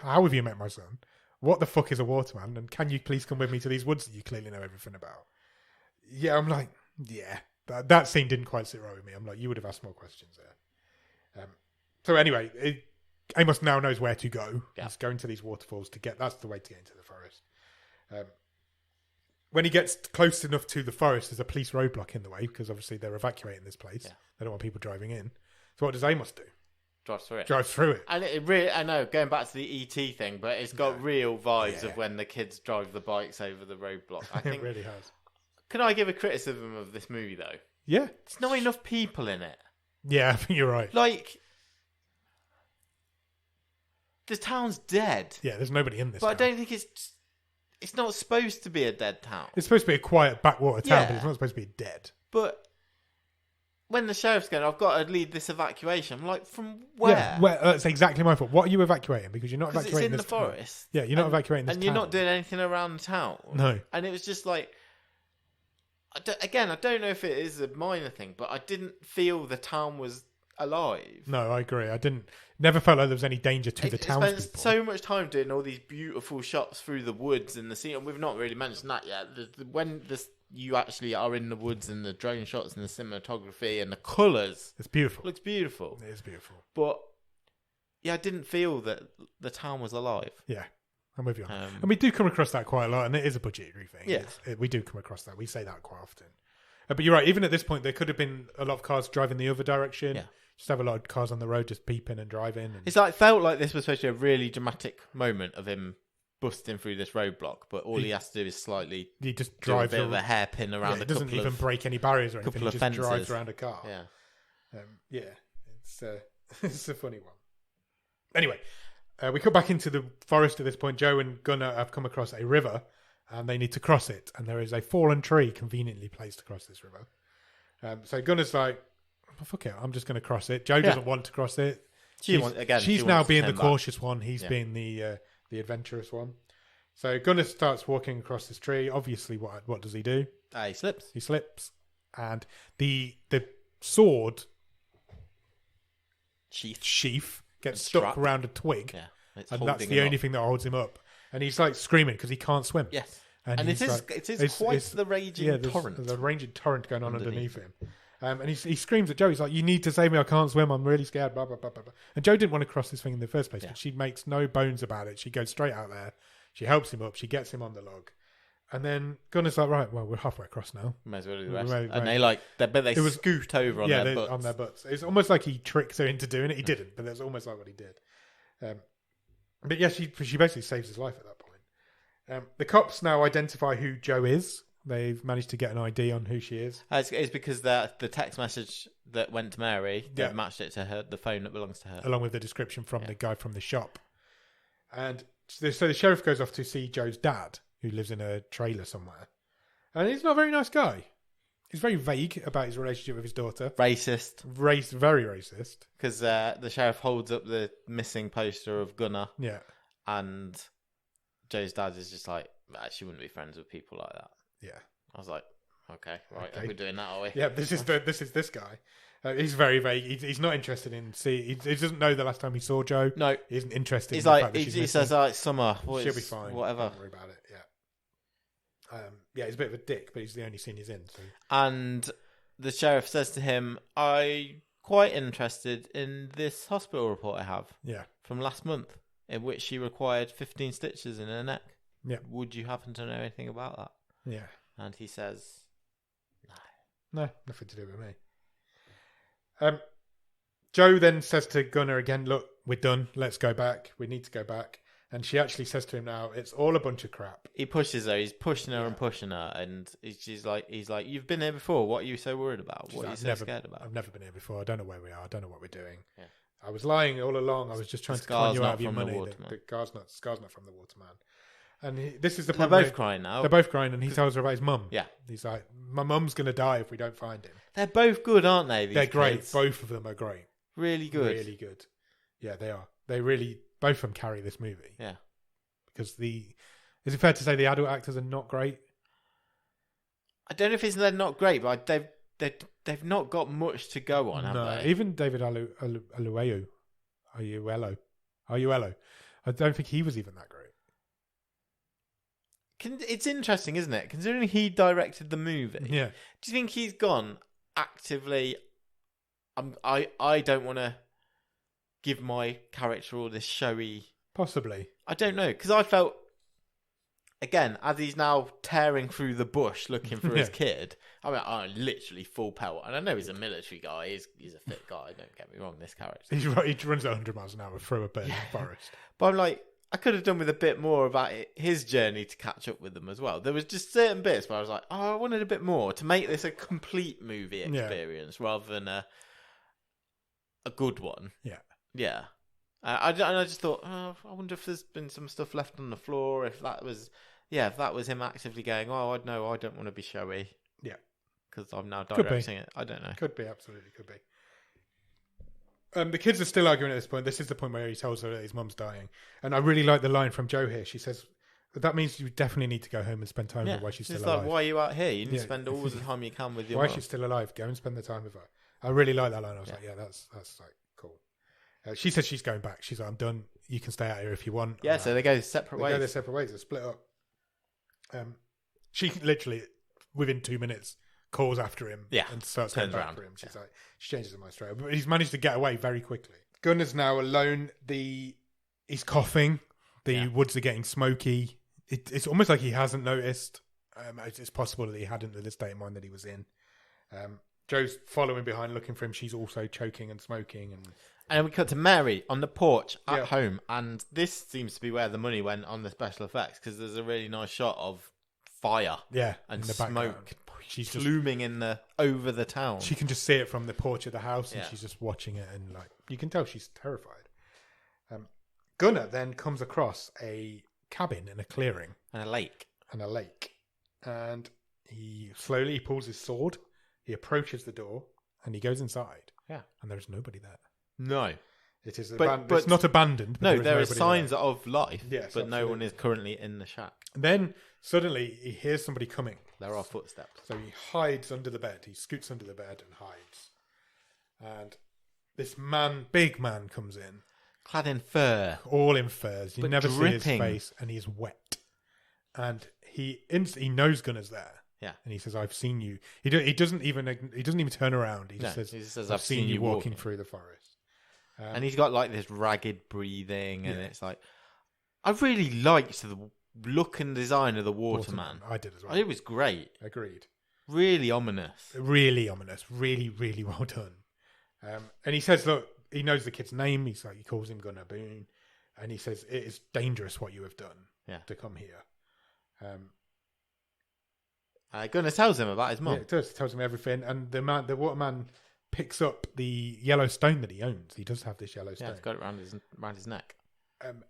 Speaker 1: How have you met my son? What the fuck is a Waterman? And can you please come with me to these woods that you clearly know everything about? Yeah, I'm like, yeah. That scene didn't quite sit right with me. I'm like, you would have asked more questions there. So anyway, Amos now knows where to go. Yeah. He's going to these waterfalls that's the way to get into the forest. When he gets close enough to the forest, there's a police roadblock in the way because obviously they're evacuating this place. Yeah. They don't want people driving in. So what does Amos do?
Speaker 2: Drives through it.
Speaker 1: Drives through it.
Speaker 2: And it really, I know, going back to the ET thing, but it's got real vibes of when the kids drive the bikes over the roadblock. I think
Speaker 1: it really has.
Speaker 2: Can I give a criticism of this movie, though?
Speaker 1: Yeah.
Speaker 2: There's not enough people in it.
Speaker 1: Yeah, I think you're right.
Speaker 2: Like, the town's dead.
Speaker 1: Yeah, there's nobody in this
Speaker 2: But
Speaker 1: town.
Speaker 2: I don't think it's not supposed to be a dead town.
Speaker 1: It's supposed to be a quiet backwater town, but it's not supposed to be dead.
Speaker 2: But when the sheriff's going, I've got to lead this evacuation. I'm like, from where?
Speaker 1: Yeah, that's exactly my fault. What are you evacuating? Because you're not evacuating
Speaker 2: it's in the forest.
Speaker 1: Yeah, you're not evacuating this
Speaker 2: and
Speaker 1: town.
Speaker 2: you're not doing anything around the town.
Speaker 1: No.
Speaker 2: And it was just like, I don't know if it is a minor thing, but I didn't feel the town was alive.
Speaker 1: No, I agree. Never felt like there was any danger to the townspeople.
Speaker 2: Spent so much time doing all these beautiful shots through the woods and the scene, and we've not really mentioned that yet. When you actually are in the woods and the drone shots and the cinematography and the colours,
Speaker 1: it's beautiful.
Speaker 2: It looks beautiful.
Speaker 1: It is beautiful.
Speaker 2: But yeah, I didn't feel that the town was alive.
Speaker 1: Yeah, I'm with you on that. And we do come across that quite a lot, and it is a budgetary thing.
Speaker 2: Yeah,
Speaker 1: we do come across that. We say that quite often. But you're right. Even at this point, there could have been a lot of cars driving the other direction. Yeah. Just have a lot of cars on the road just beeping and driving. And
Speaker 2: it's like felt like this was supposed to be a really dramatic moment of him busting through this roadblock, but all he has to do is slightly
Speaker 1: just drive
Speaker 2: a bit of a hairpin around.
Speaker 1: He doesn't even break any barriers or anything. He just drives around a car.
Speaker 2: Yeah,
Speaker 1: it's a funny one. Anyway, we come back into the forest at this point. Joe and Gunnar have come across a river, and they need to cross it. And there is a fallen tree conveniently placed across this river. So Gunnar's like, oh, fuck it, I'm just going to cross it. Joe doesn't want to cross it. She's now being the cautious one. He's being the adventurous one. So Gunnar starts walking across this tree. Obviously, what does he do?
Speaker 2: He slips.
Speaker 1: He slips, and the sword sheath gets stuck around a twig. Yeah, and that's the only thing that holds him up. And he's like screaming because he can't swim.
Speaker 2: Yes, and it is quite the raging torrent.
Speaker 1: There's a raging torrent going on underneath him. And he screams at Joe. He's like, "You need to save me! I can't swim. I'm really scared." Blah blah blah blah blah. And Joe didn't want to cross this thing in the first place, but she makes no bones about it. She goes straight out there. She helps him up. She gets him on the log, and then Gunnar's like, "Right, well, we're halfway across now.
Speaker 2: Might as well do the rest." And they scoot over on their butts.
Speaker 1: On their butts. It's almost like he tricked her into doing it. He didn't, but that's almost like what he did. But yeah, she basically saves his life at that point. The cops now identify who Joe is. They've managed to get an ID on who she is.
Speaker 2: It's because the text message that went to Mary, they've matched it to the phone that belongs to her.
Speaker 1: Along with the description from the guy from the shop. And so the sheriff goes off to see Joe's dad, who lives in a trailer somewhere. And he's not a very nice guy. He's very vague about his relationship with his daughter.
Speaker 2: Racist.
Speaker 1: Very racist.
Speaker 2: Because the sheriff holds up the missing poster of Gunnar.
Speaker 1: Yeah. And
Speaker 2: Joe's dad is just like, she wouldn't be friends with people like that.
Speaker 1: Yeah.
Speaker 2: I was like, okay, right, we're doing that, are we?
Speaker 1: Yeah, this is this guy. He's very vague. He's not interested in he doesn't know the last time he saw Joe.
Speaker 2: No,
Speaker 1: he isn't interested.
Speaker 2: He's
Speaker 1: in
Speaker 2: like,
Speaker 1: the fact that
Speaker 2: he says, like, summer.
Speaker 1: She'll be fine.
Speaker 2: Whatever.
Speaker 1: Don't worry about it. Yeah. He's a bit of a dick, but he's the only scene he's in. So.
Speaker 2: And the sheriff says to him, "I'm quite interested in this hospital report I have.
Speaker 1: Yeah. From
Speaker 2: last month, in which she required 15 stitches in her neck.
Speaker 1: Yeah.
Speaker 2: Would you happen to know anything about that?"
Speaker 1: Yeah.
Speaker 2: And he says,
Speaker 1: No, nothing to do with me. Joe then says to Gunnar again, "Look, we're done. Let's go back. We need to go back." And she actually says to him now, "It's all a bunch of crap."
Speaker 2: He pushes her. He's pushing her and pushing her, and he's like, "You've been here before. What are you so worried about? What are you so scared about?"
Speaker 1: I've never been here before. I don't know where we are. I don't know what we're doing.
Speaker 2: Yeah.
Speaker 1: I was lying all along. I was just trying to con you out of your money. The scar's not from the Waterman. And this is the
Speaker 2: They're
Speaker 1: point.
Speaker 2: both crying now.
Speaker 1: They're both crying, and he tells her about his mum.
Speaker 2: Yeah.
Speaker 1: He's like, my mum's going to die if we don't find him.
Speaker 2: They're both good, aren't they?
Speaker 1: They're great.
Speaker 2: Kids?
Speaker 1: Both of them are great.
Speaker 2: Really good.
Speaker 1: Really good. Yeah, they are. They really, both of them carry this movie.
Speaker 2: Yeah.
Speaker 1: Because is it fair to say the adult actors are not great?
Speaker 2: I don't know if they're not great, but they've not got much to go on, have they?
Speaker 1: Even David Oyelowo. I don't think he was even that great.
Speaker 2: It's interesting, isn't it? Considering he directed the movie.
Speaker 1: Yeah.
Speaker 2: Do you think he's gone actively? I don't want to give my character all this showy.
Speaker 1: Possibly.
Speaker 2: I don't know, because I felt, again, as he's now tearing through the bush looking for his kid. I mean, I'm literally full pelt, and I know he's a military guy. He's a fit guy. Don't get me wrong. This character.
Speaker 1: He runs at 100 miles an hour through a burning forest.
Speaker 2: But I'm like, I could have done with a bit more about his journey to catch up with them as well. There was just certain bits where I was like, I wanted a bit more to make this a complete movie experience rather than a good one.
Speaker 1: Yeah.
Speaker 2: Yeah. I just thought, I wonder if there's been some stuff left on the floor. If that was him actively going, I don't want to be showy.
Speaker 1: Yeah.
Speaker 2: Because I'm now directing it. I don't know.
Speaker 1: Could be, absolutely could be. The kids are still arguing at this point. This is the point where he tells her that his mum's dying. And I really like the line from Jo here. She says, that means you definitely need to go home and spend time with her while she's still alive.
Speaker 2: Like, why are you out here? You need to spend all the time you can with your mum.
Speaker 1: While she's still alive, go and spend the time with her. I really like that line. I was like, that's like cool. She says she's going back. She's like, I'm done. You can stay out here if you want.
Speaker 2: Yeah, so they go separate ways.
Speaker 1: They go their separate ways. They split up. She literally, within 2 minutes, calls after him and starts going back for him. She's like, she changes her mind straight away. But he's managed to get away very quickly. Gunnar's now alone. He's coughing. The woods are getting smoky. It's almost like he hasn't noticed. It's possible that he hadn't at the state of mind that he was in. Joe's following behind, looking for him. She's also choking and smoking.
Speaker 2: And we cut to Mary on the porch at home. And this seems to be where the money went on the special effects, because there's a really nice shot of fire and
Speaker 1: in the
Speaker 2: smoke
Speaker 1: background. She's
Speaker 2: looming over the town.
Speaker 1: She can just see it from the porch of the house, and she's just watching it, and like you can tell she's terrified. Gunnar then comes across a cabin in a clearing
Speaker 2: and a lake,
Speaker 1: and he slowly pulls his sword. He approaches the door and he goes inside. Yeah, and there's nobody there.
Speaker 2: No,
Speaker 1: it is abandoned. It's not abandoned.
Speaker 2: But there are signs of life.
Speaker 1: Yes,
Speaker 2: but no one is currently in the shack.
Speaker 1: Then suddenly he hears somebody coming.
Speaker 2: There are footsteps.
Speaker 1: So he hides under the bed. He scoots under the bed and hides. And this big man, comes in.
Speaker 2: Clad in fur.
Speaker 1: All in furs. You never
Speaker 2: dripping.
Speaker 1: see his face, and he's wet. And he knows Gunnar's there.
Speaker 2: Yeah.
Speaker 1: And he says, I've seen you. He doesn't even turn around. He just says, I've seen you walking through the forest.
Speaker 2: And he's got like this ragged breathing, and it's like, I really liked the look and design of the Waterman.
Speaker 1: I did as well.
Speaker 2: It was great.
Speaker 1: Agreed.
Speaker 2: Really ominous.
Speaker 1: Really ominous. Really, really well done. And he says, look, he knows the kid's name. He calls him Gunnar Boone. And he says, it is dangerous what you have done to come here.
Speaker 2: Gunnar tells him about his mum.
Speaker 1: Yeah, it does. He tells him everything. And the Waterman picks up the yellow stone that he owns. He does have this yellow stone.
Speaker 2: Yeah, it's got it around his neck.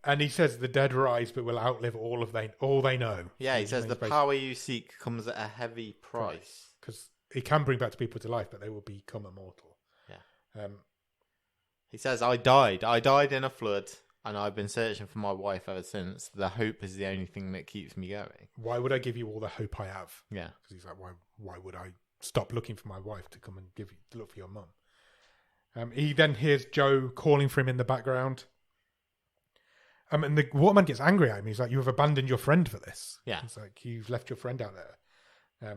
Speaker 1: And he says the dead rise, but will outlive all they know.
Speaker 2: Yeah, he says the power you seek comes at a heavy price.
Speaker 1: Because it can bring back people to life, but they will become immortal.
Speaker 2: Yeah. He says, I died in a flood, and I've been searching for my wife ever since. The hope is the only thing that keeps me going.
Speaker 1: Why would I give you all the hope I have?
Speaker 2: Yeah.
Speaker 1: Because he's like, why would I stop looking for my wife to come and look for your mum? He then hears Joe calling for him in the background. And the Waterman gets angry at him. He's like, you have abandoned your friend for this.
Speaker 2: Yeah.
Speaker 1: He's like, you've left your friend out there.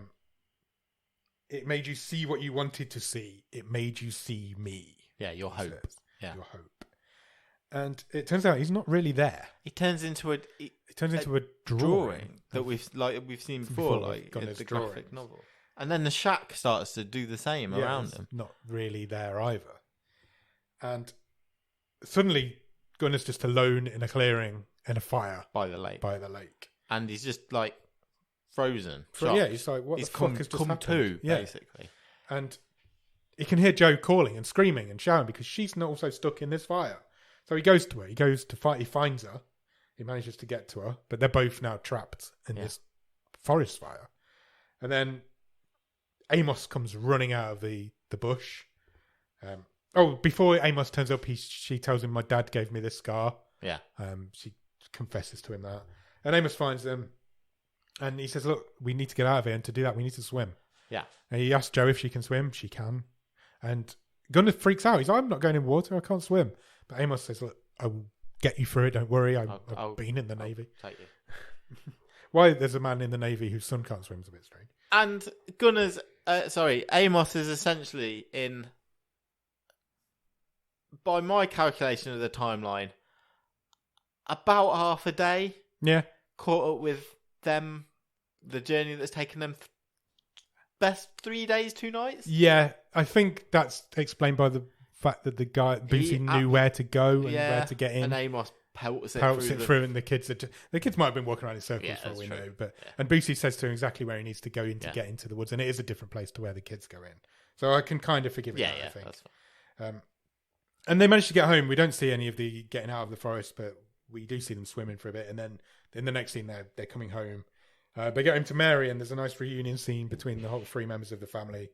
Speaker 1: It made you see what you wanted to see. It made you see me.
Speaker 2: Yeah, your hope. Yeah.
Speaker 1: Your hope. And it turns out he's not really there.
Speaker 2: It turns into a
Speaker 1: drawing
Speaker 2: that we've seen before, like in the graphic novel. And then the shack starts to do the same around him.
Speaker 1: Not really there either. And suddenly Gunnar's just alone in a clearing in a fire
Speaker 2: by the lake.
Speaker 1: And
Speaker 2: he's just like frozen.
Speaker 1: Yeah, he's like, what the fuck has just happened?
Speaker 2: Basically.
Speaker 1: And he can hear Joe calling and screaming and shouting because she's not also stuck in this fire. So he goes to her. He goes to fight. He finds her. He manages to get to her, but they're both now trapped in this forest fire. And then Amos comes running out of the bush. Before Amos turns up, she tells him, "My dad gave me this scar."
Speaker 2: Yeah.
Speaker 1: She confesses to him that. And Amos finds them, and he says, "Look, we need to get out of here, and to do that, we need to swim."
Speaker 2: Yeah.
Speaker 1: And he asks Joe if she can swim. She can. And Gunnar freaks out. He's like, "I'm not going in water. I can't swim." But Amos says, "Look, I will get you through it. Don't worry. I've been in the Navy."
Speaker 2: Take you.
Speaker 1: Why there's a man in the Navy whose son can't swim is a bit strange.
Speaker 2: And Amos is essentially in, by my calculation of the timeline, about half a day.
Speaker 1: Yeah.
Speaker 2: Caught up with them, the journey that's taken them best 3 days, 2 nights.
Speaker 1: Yeah, I think that's explained by the fact that the guy Bootsy knew where to go and where to get in.
Speaker 2: And Amos pelts it
Speaker 1: through, and the kids might have been walking around in circles for all we know. But and Bootsy says to him exactly where he needs to go in to get into the woods, and it is a different place to where the kids go in. So I can kind of forgive it. I think. That's fine. And they manage to get home. We don't see any of the getting out of the forest, but we do see them swimming for a bit, and then in the next scene they're coming home. They get home to Mary, and there's a nice reunion scene between the whole 3 members of the family.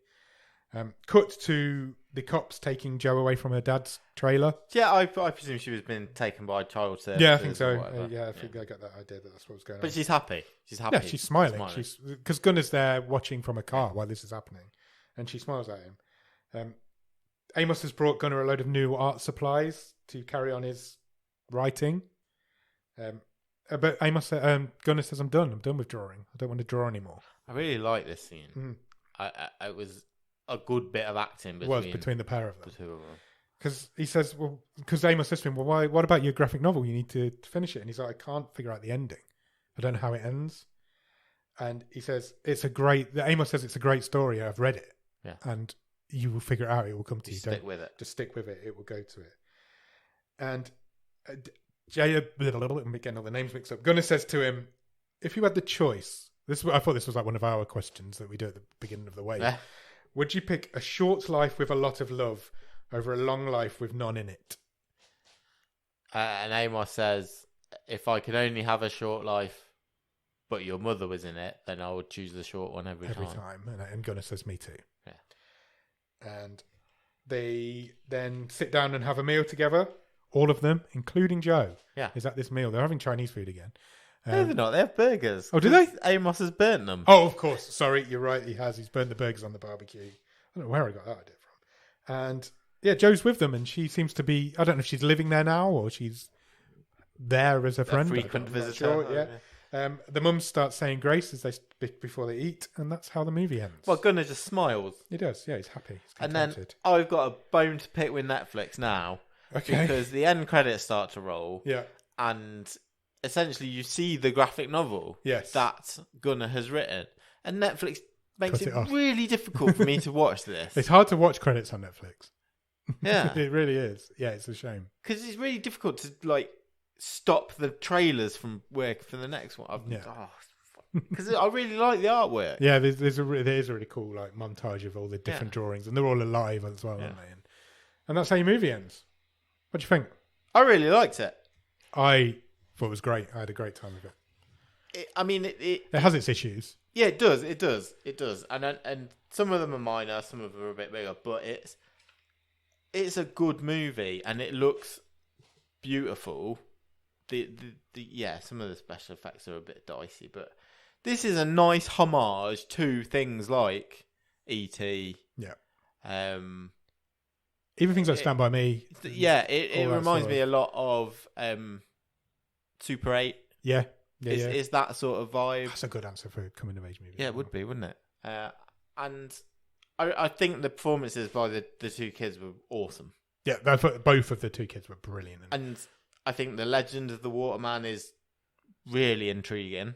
Speaker 1: Cut to the cops taking Joe away from her dad's trailer.
Speaker 2: Yeah, I presume she was being taken by child services.
Speaker 1: Yeah, I think so. I think I got that idea that's what was going on.
Speaker 2: But she's happy. She's happy.
Speaker 1: Yeah, she's smiling. Because Gunnar's there watching from a car while this is happening, and she smiles at him. Amos has brought Gunnar a load of new art supplies to carry on his writing. But Gunnar says, "I'm done. I'm done with drawing. I don't want to draw anymore."
Speaker 2: I really like this scene. Mm-hmm. It was a good bit of acting
Speaker 1: between the pair of them.
Speaker 2: The two of them.
Speaker 1: Because he says, because Amos says to him, "Well, what about your graphic novel? You need to finish it." And he's like, "I can't figure out the ending. I don't know how it ends." And he says, Amos says it's a great story. I've read it.
Speaker 2: Yeah.
Speaker 1: And you will figure it out. It will come to you.
Speaker 2: Stick with it.
Speaker 1: Just stick with it. It will go to it. And Jay, I'm getting all the names mixed up. Gunnar says to him, "If you had the choice," I thought this was like one of our questions that we do at the beginning of the way. Would you pick a short life with a lot of love over a long life with none in it?
Speaker 2: And Amos says, "If I could only have a short life, but your mother was in it, then I would choose the short one every time."
Speaker 1: And Gunnar says, "Me too."
Speaker 2: Yeah.
Speaker 1: And they then sit down and have a meal together. All of them, including Joe, is at this meal. They're having Chinese food again.
Speaker 2: No, they're not. They have burgers.
Speaker 1: Oh, do they?
Speaker 2: Amos has burnt them.
Speaker 1: Oh, of course. Sorry, you're right. He has. He's burned the burgers on the barbecue. I don't know where I got that idea from. And Joe's with them, and she seems to be. I don't know if she's living there now or she's there as a friend.
Speaker 2: A frequent visitor.
Speaker 1: Sure, yeah. The mum starts saying grace before they eat, and that's how the movie ends.
Speaker 2: Well, Gunnar just smiles.
Speaker 1: He does. Yeah, he's happy. He's
Speaker 2: and then I've got a bone to pick with Netflix now.
Speaker 1: Okay.
Speaker 2: Because the end credits start to roll.
Speaker 1: Yeah.
Speaker 2: And essentially you see the graphic novel that Gunnar has written. And Netflix makes it really difficult for me to watch this.
Speaker 1: It's hard to watch credits on Netflix.
Speaker 2: Yeah.
Speaker 1: It really is. Yeah, it's a shame.
Speaker 2: Because it's really difficult to stop the trailers from work for the next one. Because I really like the artwork.
Speaker 1: Yeah, there is a really cool montage of all the different drawings, and they're all alive as well, aren't they? And that's how your movie ends. What do you think?
Speaker 2: I really liked it.
Speaker 1: I thought it was great. I had a great time with it.
Speaker 2: It
Speaker 1: has its issues.
Speaker 2: Yeah, it does. It does. And some of them are minor, some of them are a bit bigger, but it's a good movie and it looks beautiful. Some of the special effects are a bit dicey, but this is a nice homage to things like E.T.
Speaker 1: Yeah. Even things like Stand By Me.
Speaker 2: Yeah, it reminds me a lot of Super 8.
Speaker 1: Yeah.
Speaker 2: It's that sort of vibe.
Speaker 1: That's a good answer for a coming of age movie.
Speaker 2: Yeah, it would be, wouldn't it? And I think the performances by the two kids were awesome.
Speaker 1: Yeah, both of the two kids were brilliant.
Speaker 2: And I think the legend of the Waterman is really intriguing.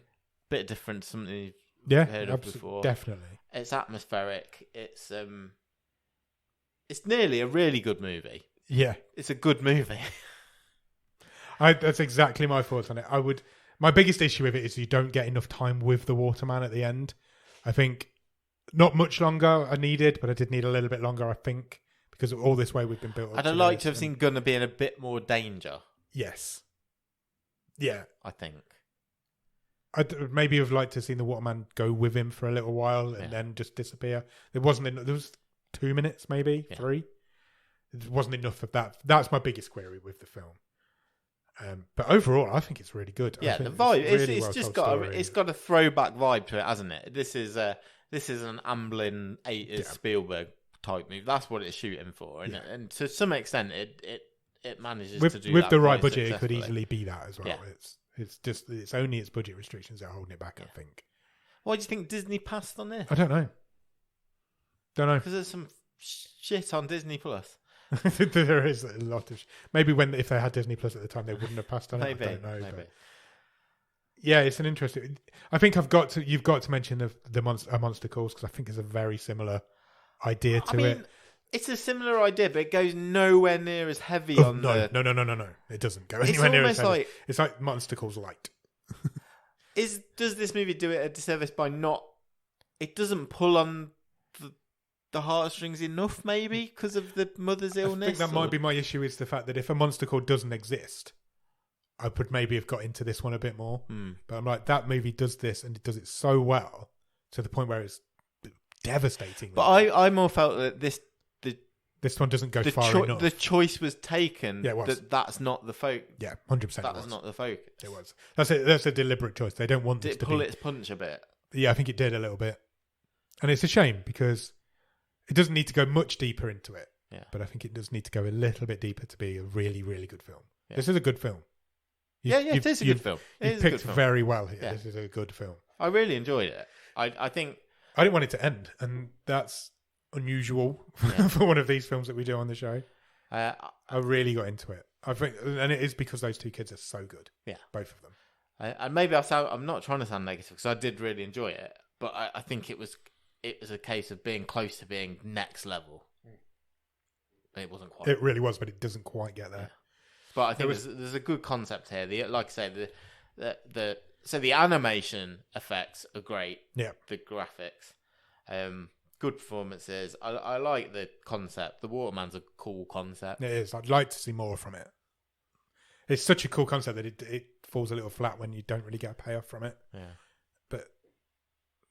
Speaker 2: Bit different to something you've heard of before.
Speaker 1: Definitely.
Speaker 2: It's atmospheric. It's nearly a really good movie.
Speaker 1: Yeah.
Speaker 2: It's a good movie.
Speaker 1: That's exactly my thoughts on it. My biggest issue with it is you don't get enough time with the Waterman at the end. I think Not much longer I needed, but I did need a little bit longer, I think, because of all this way we've been built up.
Speaker 2: I'd have liked to have seen Gunnar be in a bit more danger.
Speaker 1: Yes. Yeah.
Speaker 2: I think.
Speaker 1: I'd maybe have liked to have seen the Waterman go with him for a little while and then just disappear. There was 2 minutes, maybe 3. It wasn't enough of that. That's my biggest query with the film. But overall, I think it's really good.
Speaker 2: Yeah, the vibe. It's just got a throwback vibe to it, hasn't it? This is an Amblin 80s Spielberg type movie. That's what it's shooting for, isn't it? And to some extent, it manages to do
Speaker 1: with
Speaker 2: that
Speaker 1: the right budget. It could easily be that as well.
Speaker 2: Yeah.
Speaker 1: It's only its budget restrictions that are holding it back. I think.
Speaker 2: Why do you think Disney passed on this?
Speaker 1: I don't know.
Speaker 2: Because there's some shit on Disney Plus.
Speaker 1: There is a lot of. Maybe if they had Disney Plus at the time, they wouldn't have passed on it. I don't know.
Speaker 2: Maybe.
Speaker 1: But yeah, it's an interesting. I think you've got to mention the Monster Calls, because I think it's a very similar idea to it.
Speaker 2: It's a similar idea, but it goes nowhere near as heavy on
Speaker 1: no. It doesn't go anywhere near as heavy. It's like Monster Calls light.
Speaker 2: Does this movie do it a disservice by not? It doesn't pull on the heartstrings enough, maybe because of the mother's illness.
Speaker 1: I think that might be my issue, is the fact that if a Monster Call doesn't exist, I would maybe have got into this one a bit more. But I'm like, that movie does this, and it does it so well to the point where it's devastating.
Speaker 2: But I more felt that
Speaker 1: this one doesn't go far enough.
Speaker 2: The choice was taken.
Speaker 1: Yeah, it was.
Speaker 2: That's not the focus.
Speaker 1: Yeah, 100%.
Speaker 2: That was not the focus.
Speaker 1: It was. That's a deliberate choice. They don't want this to be.
Speaker 2: Did it pull its punch a bit?
Speaker 1: Yeah, I think it did a little bit, and it's a shame because it doesn't need to go much deeper into it.
Speaker 2: Yeah.
Speaker 1: But I think it does need to go a little bit deeper to be a really, really good film.
Speaker 2: Yeah.
Speaker 1: This is a good film.
Speaker 2: It is a good film.
Speaker 1: You picked very well here. Yeah. This is a good film.
Speaker 2: I really enjoyed it. I think
Speaker 1: I didn't want it to end, and that's unusual for one of these films that we do on the show. I really got into it. I think, and it is because those two kids are so good.
Speaker 2: Yeah,
Speaker 1: both of them.
Speaker 2: And maybe I'm not trying to sound negative, because I did really enjoy it, but I think it was a case of being close to being next level. It wasn't quite.
Speaker 1: It really was, but it doesn't quite get there.
Speaker 2: Yeah. But I think there's a good concept here. Like I say, the animation effects are great.
Speaker 1: Yeah.
Speaker 2: The graphics, good performances. I like the concept. The Waterman's a cool concept.
Speaker 1: It is. I'd like to see more from it. It's such a cool concept that it falls a little flat when you don't really get a payoff from it.
Speaker 2: Yeah.
Speaker 1: But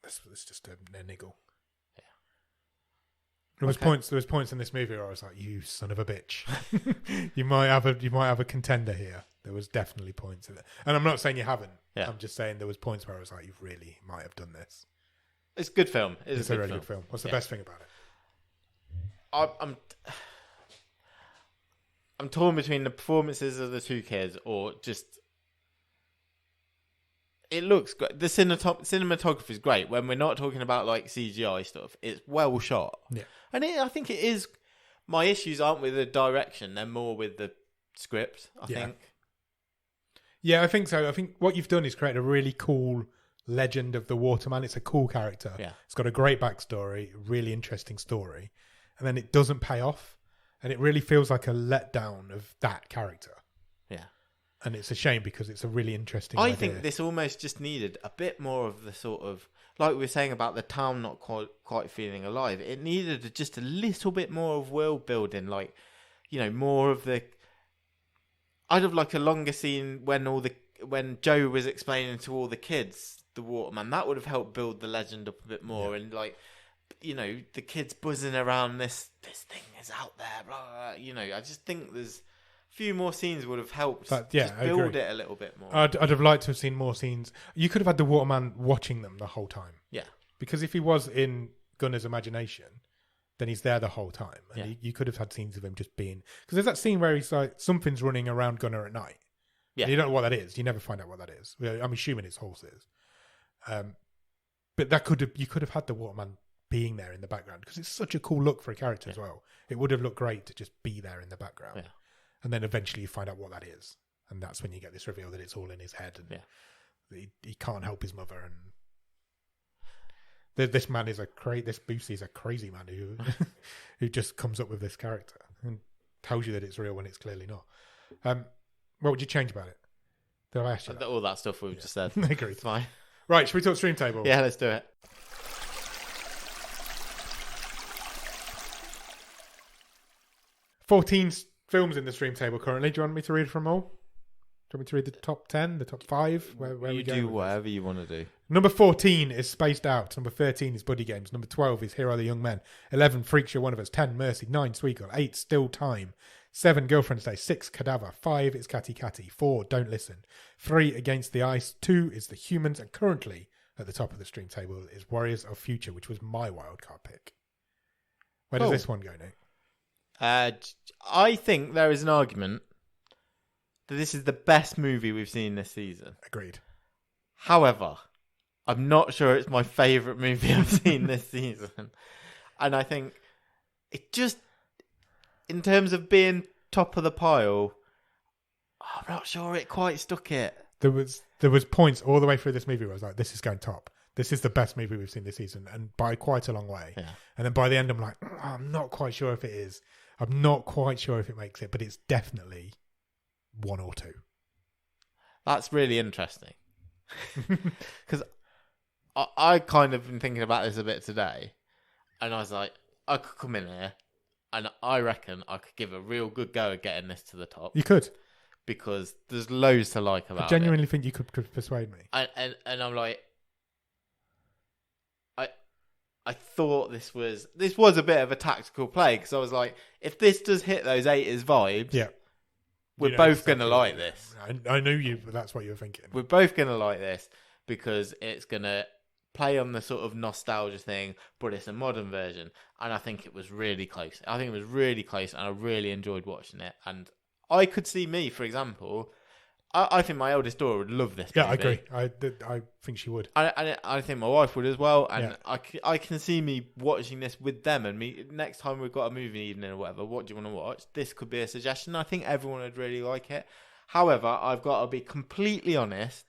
Speaker 1: it's just a niggle.
Speaker 2: Yeah.
Speaker 1: There was points in this movie where I was like, "You son of a bitch! you might have a contender here." There was definitely points in it, and I'm not saying you haven't.
Speaker 2: Yeah.
Speaker 1: I'm just saying there was points where I was like, "You really might have done this."
Speaker 2: It's a good film.
Speaker 1: It's a really good film. What's the best thing about
Speaker 2: it? I'm torn between the performances of the two kids, or just it looks great. The cinematography is great. When we're not talking about like CGI stuff, it's well shot.
Speaker 1: Yeah,
Speaker 2: and I think it is. My issues aren't with the direction; they're more with the script. I think.
Speaker 1: Yeah, I think so. I think what you've done is create a really cool legend of the Waterman. It's a cool character.
Speaker 2: Yeah,
Speaker 1: it's got a great backstory, really interesting story, and then it doesn't pay off, and it really feels like a letdown of that character.
Speaker 2: Yeah,
Speaker 1: and it's a shame because it's a really interesting.
Speaker 2: I think this almost just needed a bit more of the sort of, like we were saying about the town not quite feeling alive. It needed just a little bit more of world building, like more of the. I'd have liked a longer scene when Joe was explaining to all the kids the Waterman. That would have helped build the legend up a bit more, and the kids buzzing around this thing is out there. Blah, blah, blah. I just think there's a few more scenes would have helped. Just build it a little bit more.
Speaker 1: I'd have liked to have seen more scenes. You could have had the Waterman watching them the whole time.
Speaker 2: Yeah,
Speaker 1: because if he was in Gunner's imagination, then he's there the whole time. And you could have had scenes of him just being... Because there's that scene where he's like, something's running around Gunner at night. Yeah. And you don't know what that is. You never find out what that is. I'm assuming it's horses. But you could have had the Waterman being there in the background, because it's such a cool look for a character as well. It would have looked great to just be there in the background. Yeah. And then eventually you find out what that is. And that's when you get this reveal that it's all in his head. And he can't help his mother, and... This man is this Boosie is a crazy man who just comes up with this character and tells you that it's real when it's clearly not. What would you change about it? Did I ask you that?
Speaker 2: All that stuff we've just said.
Speaker 1: I agree.
Speaker 2: It's fine.
Speaker 1: Right, should we talk Stream Table?
Speaker 2: Yeah, let's do it.
Speaker 1: 14 films in the stream table currently. Do you want me to read from all? Do you want me to read the top 10, the top 5? Where
Speaker 2: you
Speaker 1: we go
Speaker 2: do whatever you want to do.
Speaker 1: Number 14 is Spaced Out. Number 13 is Buddy Games. Number 12 is Here Are the Young Men. 11, Freaks, You're One of Us. 10, Mercy. 9, Sweet Girl. 8, Still Time. 7, Girlfriend's Day. 6, Cadaver. 5, It's Catty Catty. 4, Don't Listen. 3, Against the Ice. 2 is The Humans. And currently at the top of the stream table is Warriors of Future, which was my wildcard pick. Where does this one go, Nick?
Speaker 2: I think there is an argument that this is the best movie we've seen this season.
Speaker 1: Agreed.
Speaker 2: However, I'm not sure it's my favourite movie I've seen this season. And I think it just, in terms of being top of the pile, I'm not sure it quite stuck it.
Speaker 1: There was points all the way through this movie where I was like, this is going top. This is the best movie we've seen this season, and by quite a long way.
Speaker 2: Yeah.
Speaker 1: And then by the end, I'm like, I'm not quite sure if it is. I'm not quite sure if it makes it, but it's definitely 1 or 2.
Speaker 2: That's really interesting. Because I kind of been thinking about this a bit today, and I was like, I could come in here, and I reckon I could give a real good go at getting this to the top.
Speaker 1: You could.
Speaker 2: Because there's loads to like about it.
Speaker 1: I genuinely think you could persuade me.
Speaker 2: And I'm like, I thought this was a bit of a tactical play, because I was like, if this does hit those 80s vibes,
Speaker 1: yeah,
Speaker 2: we're both going to like this.
Speaker 1: I knew you, but that's what you were thinking.
Speaker 2: We're both going to like this because it's going to play on the sort of nostalgia thing, but it's a modern version. And I think it was really close. And I really enjoyed watching it. And I could see me, for example, I think my eldest daughter would love this movie.
Speaker 1: Yeah, I agree. I think she would.
Speaker 2: I think my wife would as well. And
Speaker 1: yeah.
Speaker 2: I can see me watching this with them. And me next time we've got a movie evening or whatever, what do you want to watch? This could be a suggestion. I think everyone would really like it. However, I've got to be completely honest.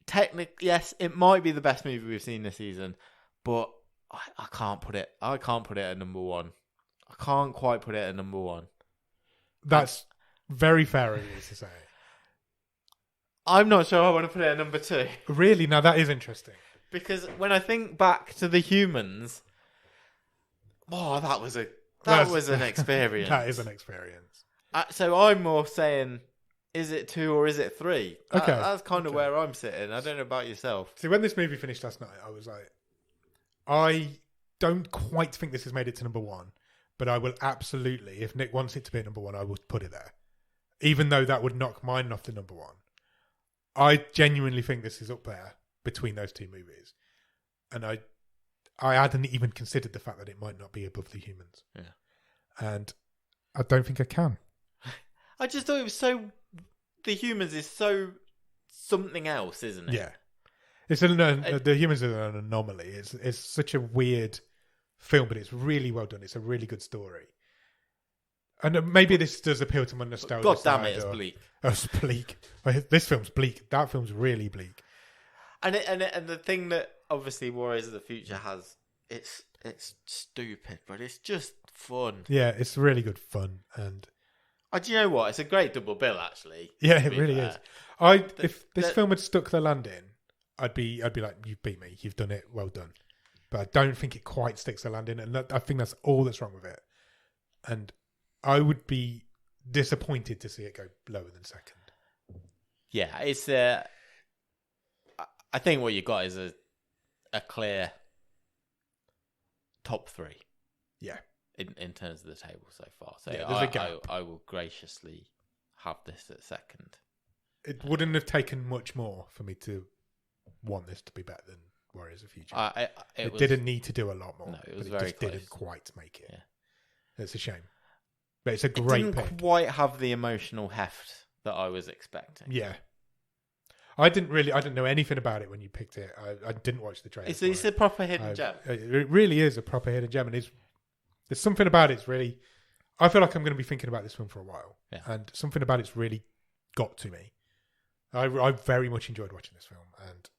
Speaker 2: Technically, yes, it might be the best movie we've seen this season, but I can't put it. I can't put it at number 1. I can't quite put it at number 1.
Speaker 1: That's very fair of you to say.
Speaker 2: I'm not sure I want to put it at number 2.
Speaker 1: Really? Now that is interesting.
Speaker 2: Because when I think back to The Humans, that was an experience.
Speaker 1: That is an experience.
Speaker 2: So I'm more saying, is it 2 or is it 3?
Speaker 1: Okay.
Speaker 2: That's kind of where I'm sitting. I don't know about yourself.
Speaker 1: See, when this movie finished last night, I was like, I don't quite think this has made it to number 1, but I will absolutely, if Nick wants it to be at number 1, I will put it there. Even though that would knock mine off the number 1. I genuinely think this is up there between those two movies. And I hadn't even considered the fact that it might not be above The Humans.
Speaker 2: Yeah.
Speaker 1: And I don't think I can.
Speaker 2: I just thought it was so... The Humans is so something else, isn't it?
Speaker 1: Yeah. The Humans are an anomaly. It's such a weird film, but it's really well done. It's a really good story. And maybe this does appeal to my nostalgia.
Speaker 2: God damn it, it's bleak.
Speaker 1: Oh, it's bleak. This film's bleak. That film's really bleak.
Speaker 2: And the thing that obviously Warriors of the Future has, it's stupid, but it's just fun.
Speaker 1: Yeah, it's really good fun. And
Speaker 2: do you know what? It's a great double bill, actually.
Speaker 1: Yeah, it really is. If this film had stuck the landing, I'd be like, you've beat me. You've done it. Well done. But I don't think it quite sticks the landing, and I think that's all that's wrong with it. And I would be disappointed to see it go lower than second.
Speaker 2: Yeah, it's I think what you got is a clear top 3.
Speaker 1: Yeah,
Speaker 2: in terms of the table so far. So
Speaker 1: yeah, there's a gap.
Speaker 2: I will graciously have this at second.
Speaker 1: It wouldn't have taken much more for me to want this to be better than Warriors of Future. It didn't need to do a lot more.
Speaker 2: No, it was
Speaker 1: but
Speaker 2: very
Speaker 1: just
Speaker 2: close.
Speaker 1: Didn't quite make it.
Speaker 2: Yeah.
Speaker 1: It's a shame. But it's a great
Speaker 2: It didn't
Speaker 1: pick.
Speaker 2: quite have the emotional heft that I was expecting.
Speaker 1: Yeah. I didn't know anything about it when you picked it. I didn't watch the trailer.
Speaker 2: It's a proper hidden gem.
Speaker 1: It really is a proper hidden gem. And there's something about it's really... I feel like I'm going to be thinking about this film for a while.
Speaker 2: Yeah.
Speaker 1: And something about it's really got to me. I very much enjoyed watching this film. And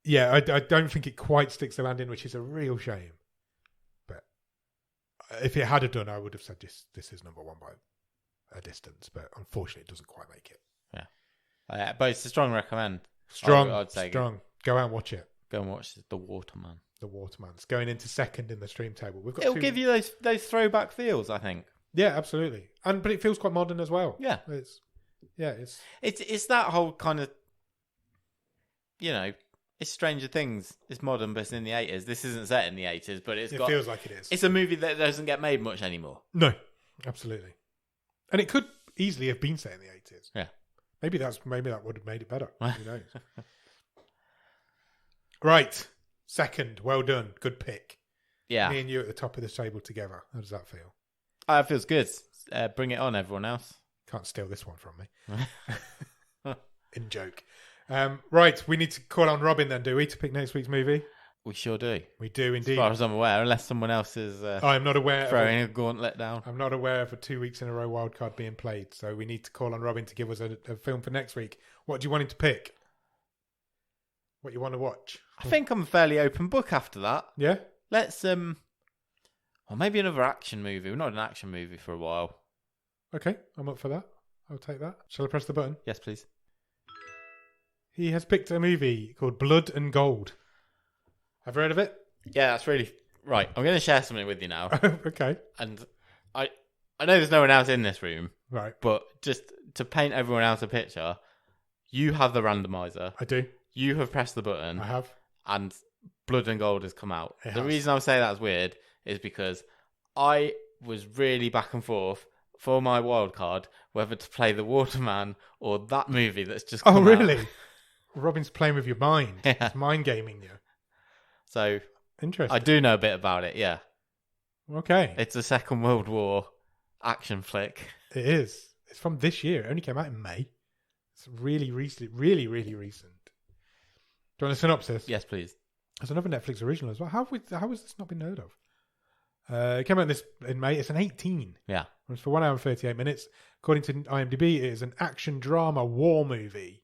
Speaker 1: yeah, I don't think it quite sticks the landing, which is a real shame. But if it had done, I would have said this is number 1 by a distance. But unfortunately, it doesn't quite make it.
Speaker 2: Yeah. But it's a strong recommend.
Speaker 1: Strong.
Speaker 2: I'd say
Speaker 1: strong. Go out and watch it.
Speaker 2: Go and watch The Waterman.
Speaker 1: The Waterman's going into second in the stream table. We've got
Speaker 2: It'll give you those throwback feels, I think.
Speaker 1: Yeah, absolutely. But it feels quite modern as well.
Speaker 2: Yeah.
Speaker 1: It's
Speaker 2: that whole kind of, it's Stranger Things. It's modern, but it's in the 80s. This isn't set in the 80s, but it
Speaker 1: feels like it is.
Speaker 2: It's a movie that doesn't get made much anymore.
Speaker 1: No, absolutely. And it could easily have been set in the 80s.
Speaker 2: Yeah.
Speaker 1: Maybe that would have made it better. Who knows? Right. Second. Well done. Good pick.
Speaker 2: Yeah.
Speaker 1: Me and you at the top of the table together. How does that feel?
Speaker 2: It feels good. Bring it on, everyone else.
Speaker 1: Can't steal this one from me. In joke. Right. We need to call on Robin then, do we, to pick next week's movie?
Speaker 2: We sure do.
Speaker 1: We do indeed.
Speaker 2: As far as I'm aware, unless someone else is
Speaker 1: I'm not aware
Speaker 2: throwing a gauntlet down.
Speaker 1: I'm not aware of a 2 weeks in a row wildcard being played, so we need to call on Robin to give us a film for next week. What do you want him to pick? What you want to watch?
Speaker 2: I think I'm a fairly open book after that.
Speaker 1: Yeah?
Speaker 2: Let's or maybe another action movie. We're not an action movie for a while.
Speaker 1: Okay, I'm up for that. I'll take that. Shall I press the button?
Speaker 2: Yes, please.
Speaker 1: He has picked a movie called Blood and Gold. Have you heard of it?
Speaker 2: Yeah, that's really right. I'm going to share something with you now.
Speaker 1: Okay.
Speaker 2: And I know there's no one else in this room.
Speaker 1: Right.
Speaker 2: But just to paint everyone else a picture, you have the randomizer.
Speaker 1: I do.
Speaker 2: You have pressed the button.
Speaker 1: I have.
Speaker 2: And Blood and Gold has come out.
Speaker 1: It
Speaker 2: The
Speaker 1: has.
Speaker 2: reason I say that's weird is because I was really back and forth for my wild card whether to play The Waterman or that movie that's just come
Speaker 1: Oh, really?
Speaker 2: out.
Speaker 1: Robin's playing with your mind.
Speaker 2: Yeah.
Speaker 1: He's mind gaming you.
Speaker 2: So
Speaker 1: Interesting.
Speaker 2: I do know a bit about it, yeah.
Speaker 1: Okay.
Speaker 2: It's a Second World War action flick.
Speaker 1: It is. It's from this year. It only came out in May. It's really recent. Really, really recent. Do you want a synopsis?
Speaker 2: Yes, please.
Speaker 1: It's another Netflix original as well. How has this not been heard of? It came out in May. It's an 18.
Speaker 2: Yeah.
Speaker 1: It's for 1 hour and 38 minutes. According to IMDb, it is an action drama war movie.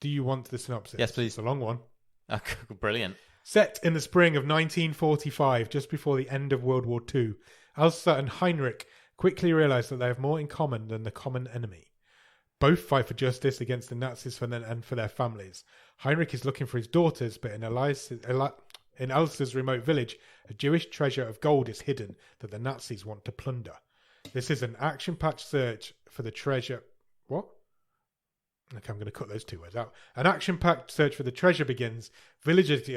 Speaker 1: Do you want the synopsis?
Speaker 2: Yes, please.
Speaker 1: It's a long one.
Speaker 2: Okay, brilliant.
Speaker 1: Set in the spring of 1945, just before the end of World War II, Elsa and Heinrich quickly realise that they have more in common than the common enemy. Both fight for justice against the Nazis and for their families. Heinrich is looking for his daughters, but in Elsa's remote village, a Jewish treasure of gold is hidden that the Nazis want to plunder. This is an action-packed search for the treasure. What? Okay, I'm going to cut those two words out. An action-packed search for the treasure begins. Villagers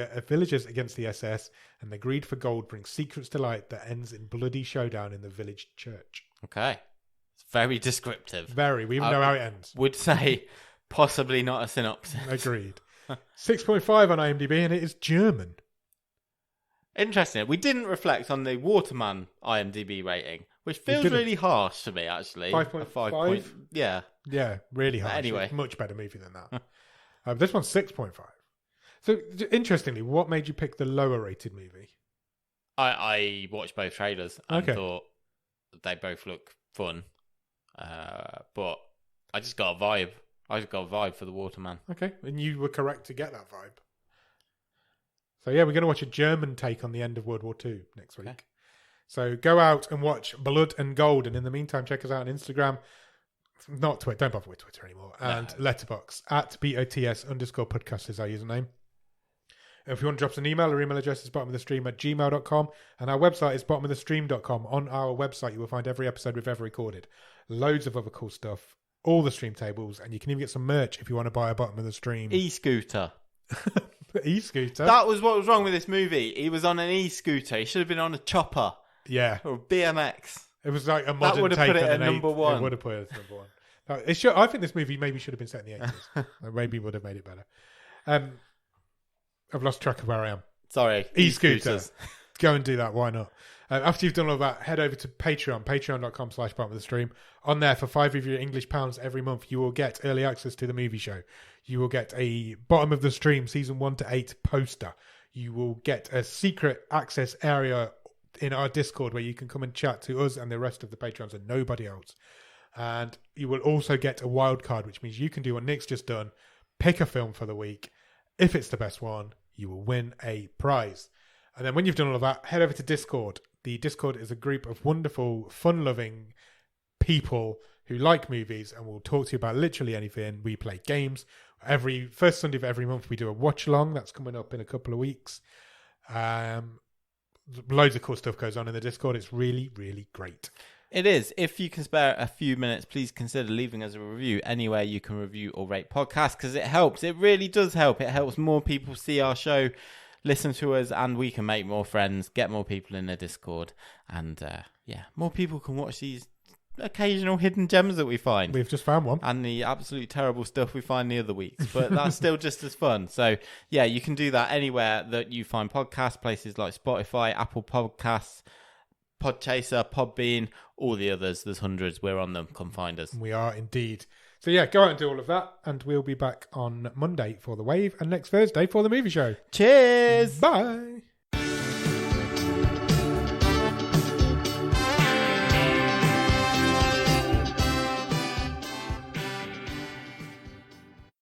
Speaker 1: against the SS, and the greed for gold brings secrets to light that ends in bloody showdown in the village church.
Speaker 2: Okay. It's very descriptive.
Speaker 1: Very. We even know how it ends.
Speaker 2: Would say possibly not a synopsis.
Speaker 1: Agreed. 6.5 on IMDb, and it is German.
Speaker 2: Interesting. We didn't reflect on the Waterman IMDb rating, which feels really harsh to me, actually.
Speaker 1: 5.5?
Speaker 2: Yeah.
Speaker 1: Yeah, really harsh.
Speaker 2: Anyway.
Speaker 1: It's a much better movie than that. This one's 6.5. So, interestingly, what made you pick the lower rated movie?
Speaker 2: I watched both trailers and
Speaker 1: Okay.
Speaker 2: thought they both look fun. But I just got a vibe. I just got a vibe for the Waterman.
Speaker 1: Okay, and you were correct to get that vibe. So yeah, we're going to watch a German take on the end of World War II next week. Okay. So go out and watch Blood and Gold, and in the meantime, check us out on Instagram. Not Twitter, don't bother with Twitter anymore. And Letterboxd at BOTS_podcast is our username. If you want to drop us an email, our email address is bottomofthestream@gmail.com, and our website is bottomofthestream.com. On our website, you will find every episode we've ever recorded. Loads of other cool stuff, all the stream tables, and you can even get some merch if you want to buy a Bottom of the Stream
Speaker 2: E-scooter.
Speaker 1: E-scooter?
Speaker 2: That was what was wrong with this movie. He was on an e-scooter. He should have been on a chopper.
Speaker 1: Yeah.
Speaker 2: Or a BMX.
Speaker 1: It was like a modern
Speaker 2: that would have
Speaker 1: take
Speaker 2: put it
Speaker 1: on
Speaker 2: at
Speaker 1: an
Speaker 2: number
Speaker 1: 8.
Speaker 2: one.
Speaker 1: It would have put it at number one. I think this movie maybe should have been set in the 80s. Maybe would have made it better. I've lost track of where I am.
Speaker 2: Sorry.
Speaker 1: E-scooters. Go and do that. Why not? After you've done all that, head over to Patreon, patreon.com/bottom of the stream. On there, for £5 of your English pounds every month, you will get early access to the movie show. You will get a Bottom of the Stream season 1 to 8 poster. You will get a secret access area in our Discord where you can come and chat to us and the rest of the patrons and nobody else. And you will also get a wild card, which means you can do what Nick's just done. Pick a film for the week. If it's the best one, you will win a prize. And then when you've done all of that, head over to Discord. The Discord is a group of wonderful, fun-loving people who like movies and will talk to you about literally anything. We play games. Every first Sunday of every month, we do a watch-along. That's coming up in a couple of weeks. Loads of cool stuff goes on in the Discord. It's really, really great.
Speaker 2: It is. If you can spare a few minutes, please consider leaving us a review anywhere you can review or rate podcasts, because it helps. It really does help. It helps more people see our show, listen to us, and we can make more friends, get more people in the Discord, and more people can watch these occasional hidden gems that we find.
Speaker 1: We've just found one.
Speaker 2: And the absolute terrible stuff we find the other weeks, but that's still just as fun. So yeah, you can do that anywhere that you find podcasts, places like Spotify, Apple Podcasts, Podchaser, Podbean, all the others. There's hundreds. We're on them. Come find us.
Speaker 1: We are indeed. So yeah, go out and do all of that, and we'll be back on Monday for The Wave and next Thursday for The Movie Show.
Speaker 2: Cheers!
Speaker 1: Bye!